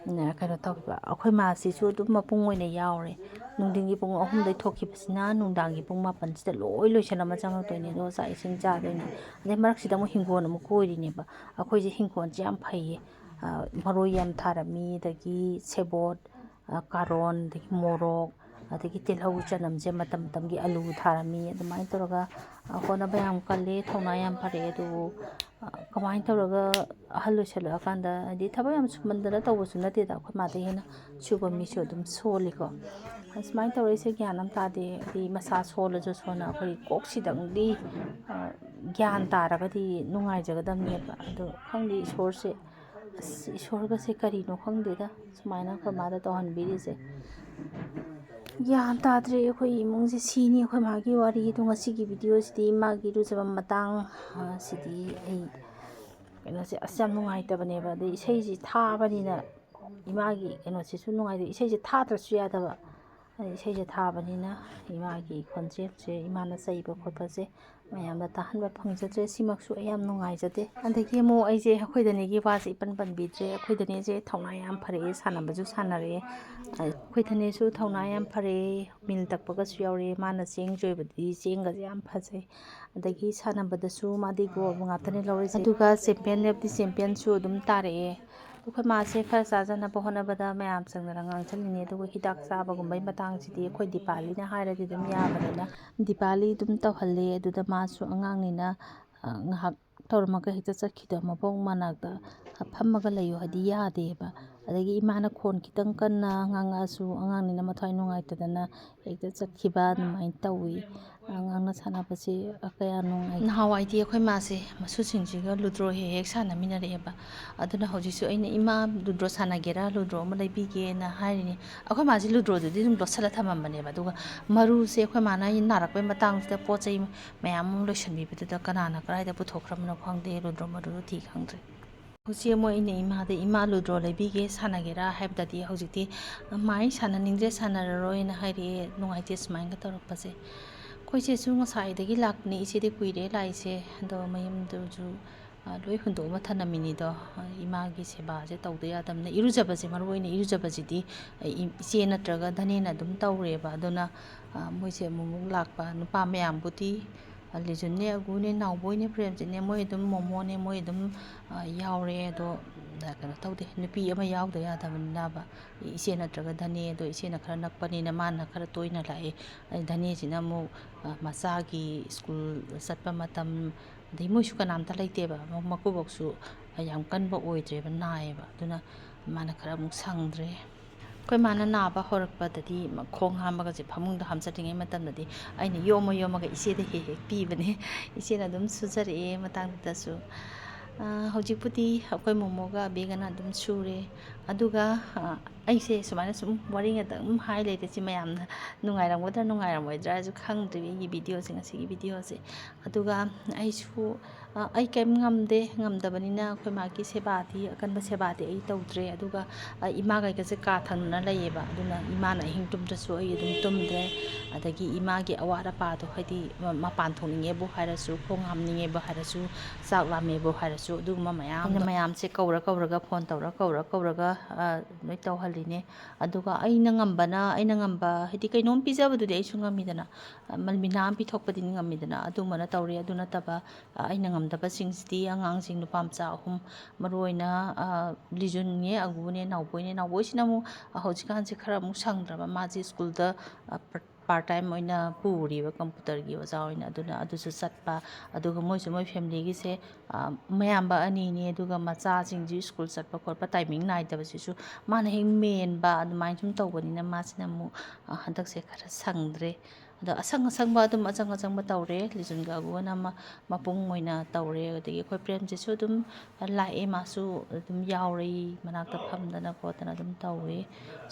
ꯀꯩꯅꯣ ꯇꯧꯕ ꯑꯩꯈꯣꯏ ꯃꯥꯁꯤꯁꯨ ꯑꯗꯨꯝ ꯃꯄꯨꯡ ꯑꯣꯏꯅ ꯌꯥꯎꯔꯦ ꯅꯨꯡꯊꯤꯟꯒꯤ ꯄꯨꯡ 3ꯗꯩ ꯊꯣꯛꯈꯤꯕꯁꯤꯅ ꯅꯨꯡꯗꯥꯡꯒꯤ ꯄꯨꯡ 7ꯁꯤꯗ ꯂꯣꯏ ꯂꯣꯏꯁꯜꯂꯝꯃ ꯆꯪꯉꯛꯇꯣꯏꯅꯤ ꯑꯗꯨꯒ ꯆꯥꯛ ꯏꯁꯤꯡ ꯆꯥꯗꯣꯏꯅꯤ ꯑꯗꯩ ꯃꯔꯛꯁꯤꯗ ꯑꯃꯨꯛ ꯍꯤꯡꯒꯣꯜ ꯑꯃꯨꯛ ꯀꯣꯏꯔꯤꯅꯦꯕ ꯑꯩꯈꯣꯏꯁꯦ ꯍꯤꯡꯒꯣꯜꯁꯦ ꯌꯥꯝ ꯐꯩꯌꯦ ꯃꯔꯣꯏ ꯌꯥꯝ ꯊꯥꯔꯝꯃꯤ ꯑꯗꯒꯤ ꯁꯦꯕꯣꯠ ꯀꯥꯔꯣꯟ ꯑꯗꯒꯤ ꯃꯣꯔꯣꯛ ꯑꯗꯒꯤ ꯇꯤꯜꯍꯧ ꯆꯅꯝꯁꯦ ꯃꯇꯝ ꯃꯇꯝꯒꯤ ꯑꯂꯨ ꯊꯥꯔꯝꯃꯤ ꯑꯗꯨꯃꯥꯏꯅ ꯇꯧꯔꯒ ꯍꯣꯠꯅꯕ ꯌꯥꯝ ꯀꯜꯂꯦ ꯊꯧꯅꯥ ꯌꯥꯝ ꯐꯔꯛꯑꯦ ꯑꯗꯨꯕꯨ ꯀꯃꯥꯏꯅ ꯇꯧꯔꯒ ꯑꯍꯜ ꯑꯣꯏꯁꯜꯂꯛꯑꯀꯥꯟꯗ ꯍꯥꯏꯗꯤ ꯊꯕꯛ ꯌꯥꯝ ꯁꯨꯃꯟꯗꯅ ꯇꯧꯕꯁꯨ ꯅꯠꯇꯦꯗ ꯑꯩꯈꯣꯏ ꯃꯥꯗꯩ ꯍꯦꯟꯅ ꯁꯨꯕ ꯃꯤꯁꯨ ꯑꯗꯨꯝ ꯁꯣꯜꯂꯤꯀꯣ ꯑꯁꯨꯃꯥꯏꯅ ꯇꯧꯔꯛꯏꯁꯦ ꯒ꯭ꯌꯥꯟ ꯑꯃ ꯇꯥꯗꯦ ꯍꯥꯏꯗꯤ ꯃꯁꯥ ꯁꯣꯜꯂꯁꯨ ꯁꯣꯟꯅ ꯑꯩꯈꯣꯏ ꯀꯣꯛꯁꯤꯗꯪꯗꯤ ꯒ꯭ꯌꯥꯟ ꯇꯥꯔꯒꯗꯤ ꯅꯨꯡꯉꯥꯏꯖꯒꯗꯕꯅꯦꯕ ꯑꯗꯣ ꯈꯪꯗꯦ ꯏꯁꯣꯔꯁꯦ ꯑꯁ ꯏꯁꯣꯔꯒꯁꯦ ꯀꯔꯤꯅꯣ ꯈꯪꯗꯦꯗ ꯁꯨꯃꯥꯏꯅ ꯑꯩꯈꯣꯏ ꯃꯥꯗ ꯇꯧꯍꯟꯕꯤꯔꯤꯁꯦ ꯒ꯭ꯌꯥꯟ ꯇꯥꯗ꯭ꯔꯦ ꯑꯩꯈꯣꯏ ꯏꯃꯨꯡꯁꯦ ꯁꯤꯅꯤ ꯑꯩꯈꯣꯏ ꯃꯥꯒꯤ ꯋꯥꯔꯤ ꯑꯗꯣ ꯉꯁꯤꯒꯤ ꯚꯤꯗꯤꯑꯣꯁꯤꯗꯤ ꯏꯃꯥꯒꯤ ꯏꯔꯨꯖꯕ ꯃꯇꯥꯡ ꯁꯤꯗꯤ ꯑꯩ ꯀꯩꯅꯣꯁꯦ ꯑꯁ ꯌꯥꯝ ꯅꯨꯡꯉꯥꯏꯇꯕꯅꯦꯕ ꯑꯗꯩ ꯏꯁꯩꯁꯤ ꯊꯥꯕꯅꯤꯅ ꯏꯃꯥꯒꯤ ꯀꯩꯅꯣꯁꯤꯁꯨ ꯅꯨꯡꯉꯥꯏꯇꯦ ꯏꯁꯩꯁꯦ ꯊꯥꯗ꯭ꯔꯁꯨ ꯌꯥꯗꯕ ꯑꯗꯩ ꯏꯁꯩꯁꯦ ꯊꯥꯕꯅꯤꯅ ꯏꯃꯥꯒꯤ ꯈꯣꯟꯖꯦꯜꯁꯦ ꯏꯃꯥꯅ ꯆꯩꯕ ꯈꯣꯠꯄꯁꯦ ꯃꯌꯥꯝꯗ ꯇꯥꯍꯟꯕ ꯐꯪꯖꯗ꯭ꯔꯦ ꯁꯤꯃꯛꯁꯨ ꯑꯩ ꯌꯥꯝ ꯅꯨꯡꯉꯥꯏꯖꯗꯦ ꯑꯗꯒꯤ ꯑꯃꯨꯛ ꯑꯩꯁꯦ ꯑꯩꯈꯣꯏ ꯗꯅꯦꯒꯤ ꯋꯥꯁꯦ ꯏꯄꯟ ꯄꯟꯕꯤꯗ꯭ꯔꯦ ꯑꯩꯈꯣꯏ ꯗꯅꯦꯁꯦ ꯊꯧꯅꯥ ꯌꯥꯝ ꯐꯔꯛꯑꯦ ꯁꯥꯟꯅꯕꯁꯨ ꯁꯥꯟꯅꯔꯛꯑꯦ ꯑꯩꯈꯣꯏ ꯗꯅꯦꯁꯨ ꯊꯧꯅꯥ ꯌꯥꯝ ꯐꯔꯛꯑꯦ ꯃꯤꯜ ꯇꯛꯄꯒꯁꯨ ꯌꯥꯎꯔꯛꯑꯦ ꯃꯥꯅ ꯆꯦꯡ ꯆꯣꯏꯕꯗꯤ ꯆꯦꯡꯒꯁꯦ ꯌꯥꯝ ꯐꯖꯩ ꯑꯗꯒꯤ ꯁꯥꯟꯅꯕꯗꯁꯨ ꯃꯥꯗꯤ ꯒꯣꯜ ꯉꯥꯛꯇꯅꯦ ꯂꯧꯔꯤꯁꯦ ꯑꯗꯨꯒ ꯆꯦꯝꯄꯤꯌꯟ ꯑꯣꯐ ꯗꯤ ꯆꯦꯝꯄꯤꯌꯟꯁꯨ ꯑꯗꯨꯝ ꯇꯥꯔꯛꯑꯦ ꯑꯩꯈꯣꯏ ꯃꯥꯁꯦ ꯈꯔ ꯆꯥꯖꯅꯕ ꯍꯣꯠꯅꯕꯗ ꯃꯌꯥꯝ ꯆꯪꯗꯅ ꯉꯥꯡꯁꯤꯜꯂꯤꯅꯤ ꯑꯗꯨꯒ ꯍꯤꯗꯥꯛ ꯆꯥꯕꯒꯨꯝꯕꯩ ꯃꯇꯥꯡꯁꯤꯗꯤ ꯑꯩꯈꯣꯏ ꯗꯤꯄꯥꯂꯤꯅ ꯍꯥꯏꯔꯗꯤ ꯑꯗꯨꯝ ꯌꯥꯕꯅꯤꯅ ꯗꯤꯄꯥꯂꯤ ꯑꯗꯨꯝ ꯇꯧꯍꯜꯂꯦ ꯑꯗꯨꯗ ꯃꯥꯁꯨ ꯑꯉꯥꯡꯅꯤꯅ ꯉꯥꯏꯍꯥꯛ ꯇꯧꯔꯝꯃꯒ ꯍꯦꯛꯇ ꯆꯠꯈꯤꯗꯣ ꯃꯕꯣꯛ ꯃꯅꯥꯛꯇ ꯐꯝꯃꯒ ꯂꯩꯌꯣ ꯍꯥꯏꯗꯤ ꯌꯥꯗꯦꯕ ꯑꯗꯒꯤ ꯏꯃꯥꯅ ꯈꯣꯟ khitang ꯀꯟꯅ ꯉꯥꯡꯉꯛꯑꯁꯨ ꯑꯉꯥꯡꯅꯤꯅ ꯃꯊ꯭ꯋꯥꯏ ꯅꯨꯡꯉꯥꯏꯇꯗꯅ ꯍꯦꯛꯇ ꯆꯠꯈꯤꯕ ꯑꯗꯨꯃꯥꯏꯅ ꯇꯧꯋꯤ ꯑꯉꯥꯡꯅ ꯁꯥꯟꯅꯕꯁꯦ ꯀꯌꯥ ꯅꯨꯡꯉꯥꯏ ꯅꯍꯥꯟꯋꯥꯏꯗꯤ ꯑꯩꯈꯣꯏ ꯃꯥꯁꯦ ꯃꯁꯨꯁꯤꯡꯁꯤꯒ ꯂꯨꯗ꯭ꯔꯣ ꯍꯦꯛ ꯍꯦꯛ ꯁꯥꯟꯅꯃꯤꯟꯅꯔꯛꯑꯦꯕ ꯑꯗꯨꯅ ꯍꯧꯖꯤꯛꯁꯨ ꯑꯩꯅ ꯏꯃꯥ ꯂꯨꯗ꯭ꯔꯣ ꯁꯥꯟꯅꯒꯦꯔꯥ ꯂꯨꯗ꯭ꯔꯣ ꯑꯃ ꯂꯩꯕꯤꯒꯦꯅ ꯍꯥꯏꯔꯤꯅꯤ ꯑꯩꯈꯣꯏ ꯃꯥꯁꯦ ꯂꯨꯗ꯭ꯔꯣꯗꯨꯗꯤ ꯑꯗꯨꯝ ꯂꯣꯠꯁꯤꯜꯂ ꯊꯝꯃꯝꯕꯅꯦꯕ ꯑꯗꯨꯒ ꯃꯔꯨꯁꯦ ꯑꯩꯈꯣꯏ ꯃꯥꯅ ꯅꯥꯔꯛꯄꯩ ꯃꯇꯥꯡꯁꯤꯗ ꯄꯣꯠ ꯆꯩ ꯃꯌꯥꯝ ꯑꯃ ꯂꯣꯏꯁꯤꯟꯕꯤꯕꯗꯨꯗ ꯀꯅꯥꯅ ꯀꯗꯥꯏꯗ ꯄꯨꯊꯣꯛꯈ꯭ꯔꯕꯅꯣ ꯈꯪꯗꯦ ꯂꯨꯗ꯭ꯔꯣ ꯃꯔꯨꯗꯣ ꯊꯤ ꯈꯪꯗ꯭ꯔꯦ ꯍꯧꯖꯤꯛ ꯑꯃꯨꯛ ꯑꯩꯅ ꯏꯃꯥꯗ ꯏꯃꯥ ꯂꯨꯗ꯭ꯔꯣ ꯂꯩꯕꯤꯒꯦ ꯁꯥꯟꯅꯒꯦꯔꯥ ꯍꯥꯏꯕꯗꯗꯤ ꯍꯧꯖꯤꯛꯇꯤ ꯃꯥꯏ ꯁꯥꯟꯅꯅꯤꯡꯗ꯭ꯔꯦ ꯁꯥꯟꯅꯔꯔꯣꯏꯅ ꯍꯥꯏꯔꯛꯑꯦ ꯅꯨꯡꯉꯥꯏꯇꯦ ꯁꯨꯃꯥꯏꯅꯒ ꯇꯧꯔꯛꯄꯁꯦ ꯑꯩꯈꯣꯏꯁꯦꯁꯨ ꯉꯁꯥꯏꯗꯒꯤ ꯂꯥꯛꯄꯅꯤ ꯏꯆꯦꯗꯤ ꯀꯨꯏꯔꯦ ꯂꯥꯛꯏꯁꯦ ꯑꯗꯣ ꯃꯌꯨꯝꯗꯨꯁꯨ ꯂꯣꯏ ꯍꯨꯟꯗꯣꯛꯑꯃ ꯊꯅꯝꯃꯤꯅꯤꯗꯣ ꯏꯃꯥꯒꯤ ꯁꯦꯕꯥꯁꯦ ꯇꯧꯗ ꯌꯥꯗꯕꯅꯤꯅ ꯏꯔꯨꯖꯕꯁꯦ ꯃꯔꯨ ꯑꯣꯏꯅ ꯏꯔꯨꯖꯕꯁꯤꯗꯤ ꯏꯆꯦ ꯅꯠꯇ꯭ꯔꯒ ꯙꯅꯦꯅ ꯑꯗꯨꯝ ꯇꯧꯔꯦꯕ ꯑꯗꯨꯅ ꯃꯣꯏꯁꯦ ꯑꯃꯨꯛ ꯂꯥꯛꯄ ꯅꯨꯄꯥ ꯃꯌꯥꯝꯕꯨꯗꯤ ꯂꯤꯖꯨꯟꯅꯦ ꯑꯒꯨꯅꯦ ꯅꯥꯎꯕꯣꯏꯅꯦ ꯄ꯭ꯔꯦꯝꯖꯤꯠꯅꯦ ꯃꯣꯏ ꯑꯗꯨꯝ ꯃꯣꯃꯣꯅꯦ ꯃꯣꯏ ꯑꯗꯨꯝ ꯌꯥꯎꯔꯦ ꯑꯗꯣ ꯀꯩꯅꯣ ꯇꯧꯗꯦ ꯅꯨꯄꯤ ꯑꯃ ꯌꯥꯎꯗ ꯌꯥꯗꯕꯅꯤꯅꯕ ꯏꯆꯦ ꯅꯠꯇ꯭ꯔꯒ ꯙꯅꯦ ꯑꯗꯣ ꯏꯆꯦꯅ ꯈꯔ ꯅꯛꯄꯅꯤꯅ ꯃꯥꯅ ꯈꯔ ꯇꯣꯏꯅ ꯂꯥꯛꯑꯦ ꯙꯅꯦꯁꯤꯅ ꯑꯃꯨꯛ ꯃꯆꯥꯒꯤ ꯁ꯭ꯀꯨꯜ ꯆꯠꯄ ꯃꯇꯝ ꯑꯗꯩ ꯃꯣꯏꯁꯨ ꯀꯅꯥꯝꯇ ꯂꯩꯇꯦꯕ ꯃꯀꯨꯕꯣꯛꯁꯨ ꯌꯥꯝ ꯀꯟꯕ ꯑꯣꯏꯗ꯭ꯔꯦꯕ ꯅꯥꯏꯌꯦꯕ ꯑꯗꯨꯅ ꯃꯥꯅ ꯈꯔ ꯑꯃꯨꯛ ꯁꯪꯗ꯭ꯔꯦ ꯑꯩꯈꯣꯏ ꯃꯥꯅ ꯅꯥꯕ ꯍꯧꯔꯛꯄꯗꯗꯤ ꯈꯣꯡ ꯍꯥꯝꯕꯒꯁꯦ ꯐꯃꯨꯡꯗ ꯍꯥꯝꯖꯗ꯭ꯔꯤꯉꯩ ꯃꯇꯝꯗꯗꯤ ꯑꯩꯅ ꯌꯣꯝꯃꯒ ꯏꯆꯦꯗ ꯍꯦꯛ ꯍꯦꯛ ꯄꯤꯕꯅꯦ ꯏꯆꯦꯅ ꯑꯗꯨꯝ ꯁꯨꯖꯔꯛꯑꯦ ꯃꯇꯥꯡꯗꯨꯗꯁꯨ ꯍꯧꯖꯤꯛꯄꯨꯗꯤ ꯑꯩꯈꯣꯏ ꯃꯣꯃꯣꯒ ꯑꯕꯦꯒꯅ ꯑꯗꯨꯝ ꯁꯨꯔꯦ ꯑꯗꯨꯒ ꯑꯩꯁꯦ ꯁꯨꯃꯥꯏꯅ ꯁꯨꯝ ꯋꯥꯔꯤ ꯉꯥꯛꯇꯪ ꯍꯥꯏ ꯂꯩꯔꯤꯁꯤ ꯃꯌꯥꯝꯅ ꯅꯨꯡꯉꯥꯏꯔꯝꯒꯗ꯭ꯔꯥ ꯅꯨꯡꯉꯥꯏꯔꯝꯃꯣꯏꯗ꯭ꯔꯥꯁꯨ ꯈꯪꯗ꯭ꯔꯤ ꯑꯩꯒꯤ ꯚꯤꯗꯤꯑꯣꯁꯦ ꯉꯁꯤꯒꯤ ꯚꯤꯗꯤꯑꯣꯁꯦ ꯑꯗꯨꯒ ꯑꯩꯁꯨ ꯑꯩ ꯀꯔꯤꯝ ꯉꯝꯗꯕꯅꯤꯅ ꯑꯩꯈꯣꯏ ꯃꯥꯒꯤ ꯁꯦꯕꯥꯗꯤ ꯑꯀꯟꯕ ꯁꯦꯕꯥꯗꯤ ꯑꯩ ꯇꯧꯗ꯭ꯔꯦ ꯑꯗꯨꯒ ꯏꯃꯥꯒꯩꯒꯁꯦ ꯀꯥ ꯊꯪꯅꯅ ꯂꯩꯌꯦꯕ ꯑꯗꯨꯅ ꯏꯃꯥꯅ ꯑꯍꯤꯡ ꯇꯨꯝꯗ꯭ꯔꯁꯨ ꯑꯩ ꯑꯗꯨم ꯇꯨꯝꯗ꯭ꯔꯦ ꯑꯗꯒꯤ ꯏꯃꯥꯒꯤ ꯑꯋꯥꯠ ꯑꯄꯥꯗꯣ ꯍꯥꯏꯗꯤ ꯃꯄꯥꯟ ꯊꯣꯛꯅꯤꯡꯉꯦꯕꯨ ꯍꯥꯏꯔꯁꯨ ꯈꯣꯡ ꯍꯥꯝꯅꯤꯡꯉꯦꯕꯨ ꯍꯥꯏꯔꯁꯨ ꯆꯥꯛ ꯂꯥꯝꯃꯦꯕꯨ ꯍꯥꯏꯔꯁꯨ ꯑꯗꯨꯒꯨꯝꯕ ꯃꯌꯥꯝ ꯃꯌꯥꯝꯁꯦ ꯀꯧꯔꯒ ꯐꯣꯟ ꯀꯧꯔꯒ ꯂꯣꯏ ꯇꯧꯍꯜꯂꯤꯅꯦ ꯑꯗꯨꯒ ꯑꯩꯅ ꯉꯝꯕ ꯍꯥꯏꯗꯤ ꯀꯩꯅꯣꯝ ꯄꯤꯖꯕꯗꯨꯗꯤ ꯑꯩꯁꯨ ꯉꯝꯃꯤꯗꯅ ꯃꯜꯃꯤꯅꯥ ꯑꯃ ꯄꯤꯊꯣꯛꯄꯗꯤ ꯉꯝꯃꯤꯗꯅ ꯑꯗꯨꯝꯕꯅ ꯇꯧꯔꯦ ꯑꯗꯨ ꯅꯠꯇꯕ ꯑꯩꯅ ꯉꯝꯗꯕꯁꯤꯡꯁꯤꯗꯤ ꯑꯉꯥꯡꯁꯤꯡ ꯅꯨꯄꯥ ꯃꯆꯥ 3 ꯃꯔꯨ ꯑꯣꯏꯅ ꯂꯤꯖꯨꯟꯅꯦ ꯑꯒꯨꯅꯦ ꯅꯥꯎꯕꯣꯏꯅꯦ ꯅꯥꯎꯕꯣꯏꯁꯤꯅ ꯑꯃꯨꯛ ꯍꯧꯖꯤꯛꯀꯥꯟꯁꯦ ꯈꯔ ꯑꯃꯨꯛ ꯁꯪꯗ꯭ꯔꯕ ꯃꯥꯁꯤ ꯁ꯭ꯀꯨꯜꯗ ꯄꯥꯔꯠ ꯇꯥꯏꯝ ꯑꯣꯏꯅ ꯄꯨꯔꯤꯕ ꯀꯝꯄꯨꯇꯔꯒꯤ ꯑꯣꯖꯥ ꯑꯣꯏꯅ ꯑꯗꯨꯅ ꯑꯗꯨꯁꯨ ꯆꯠꯄ ꯑꯗꯨꯒ ꯃꯣꯏ ꯐꯦꯃꯤꯂꯤꯒꯤꯁꯦ ꯃꯌꯥꯝꯕ 2ꯅꯤ ꯑꯗꯨꯒ ꯃꯆꯥꯁꯤꯡꯁꯤ ꯁ꯭ꯀꯨꯜ ꯆꯠꯄ ꯈꯣꯠꯄ ꯇꯥꯏꯃꯤꯡ ꯅꯥꯏꯗꯕꯁꯤꯁꯨ ꯃꯥꯅ ꯍꯦꯛ ꯃꯦꯟꯕ ꯑꯗꯨꯃꯥꯏꯅ ꯁꯨꯝ ꯇꯧꯕꯅꯤꯅ ꯃꯥꯁꯤꯅ ꯑꯃꯨꯛ ꯍꯟꯗꯛꯁꯦ ꯈꯔ ꯁꯪꯗ꯭ꯔꯦ ꯑꯗꯣ ꯑꯁꯪꯕ ꯑꯗꯨꯝ ꯑꯆꯪꯕ ꯇꯧꯔꯦ ꯂꯤꯖꯨꯟꯒ ꯑꯒꯨꯒꯅ ꯃꯄꯨꯡ ꯑꯣꯏꯅ ꯇꯧꯔꯦ ꯑꯗꯒꯤ ꯑꯩꯈꯣꯏ ꯄ꯭ꯔꯦꯝꯖꯤꯠꯁꯨ ꯑꯗꯨꯝ ꯂꯥꯛꯑꯦ ꯃꯥꯁꯨ ꯑꯗꯨꯝ ꯌꯥꯎꯔꯛꯏ ꯃꯅꯥꯛꯇ ꯐꯝꯗꯅ ꯈꯣꯠꯇꯅ ꯑꯗꯨꯝ ꯇꯧꯋꯦ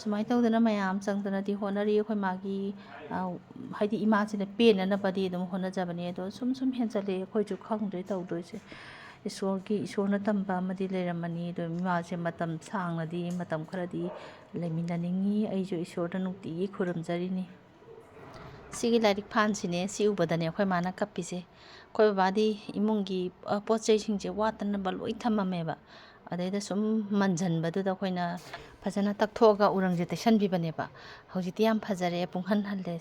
ꯁꯨꯃꯥꯏꯅ ꯇꯧꯗꯅ ꯃꯌꯥꯝ ꯆꯪꯗꯅꯗꯤ ꯍꯣꯠꯅꯔꯤ ꯑꯩꯈꯣꯏ ꯃꯥꯒꯤ ꯍꯥꯏꯗꯤ ꯏꯃꯥꯁꯤꯅ ꯄꯦꯟꯅꯅꯕꯗꯤ ꯑꯗꯨꯝ ꯍꯣꯠꯅꯖꯕꯅꯦ ꯑꯗꯣ ꯁꯨꯝ ꯍꯦꯟꯖꯜꯂꯛꯑꯦ ꯑꯩꯈꯣꯏꯁꯨ ꯈꯪꯗ꯭ꯔꯦ ꯇꯧꯗꯣꯏꯁꯦ ꯏꯁꯣꯔꯅ ꯇꯝꯕ ꯑꯃꯗꯤ ꯂꯩꯔꯝꯃꯅꯤ ꯑꯗꯣ ꯏꯃꯥꯁꯦ ꯃꯇꯝ ꯁꯥꯡꯅꯗꯤ ꯃꯇꯝ ꯈꯔꯗꯤ ꯂꯩꯃꯤꯟꯅꯅꯤꯡꯉꯤ ꯑꯩꯁꯨ ꯏꯁꯣꯔꯗ ꯅꯨꯡꯇꯤꯒꯤ ꯈꯨꯔꯨꯝꯖꯔꯤꯅꯤ ꯁꯤꯒꯤ ꯂꯥꯏꯔꯤꯛ ꯐꯥꯟꯁꯤꯅꯦ ꯁꯤ ꯎꯕꯗꯅꯦ ꯑꯩꯈꯣꯏ ꯃꯥꯅ ꯀꯞꯄꯤꯁꯦ ꯑꯩꯈꯣꯏ ꯕꯕꯥꯗꯤ ꯏꯃꯨꯡꯒꯤ ꯄꯣꯠ ꯆꯩꯁꯤꯡꯁꯦ ꯋꯥꯠꯇꯅꯕ ꯂꯣꯏ ꯊꯝꯃꯝꯃꯦꯕ ꯑꯗꯩꯗ ꯁꯨꯝ ꯃꯟꯖꯟꯕꯗꯨꯗ ꯑꯩꯈꯣꯏꯅ ꯐꯖꯅ ꯇꯛꯊꯣꯛꯑꯒ ꯎꯔꯪꯁꯦ ꯇꯩꯁꯟꯕꯤꯕꯅꯦꯕ ꯍꯧꯖꯤꯛꯇꯤ ꯌꯥꯝ ꯐꯖꯔꯦ ꯄꯨꯡꯍꯟ ꯍꯜꯂꯦ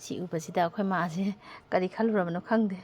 ꯁꯤ ꯎꯕꯁꯤꯗ ꯑꯩꯈꯣꯏ ꯃꯥꯁꯦ ꯀꯔꯤ ꯈꯜꯂꯨꯔꯕꯅꯣ ꯈꯪꯗꯦ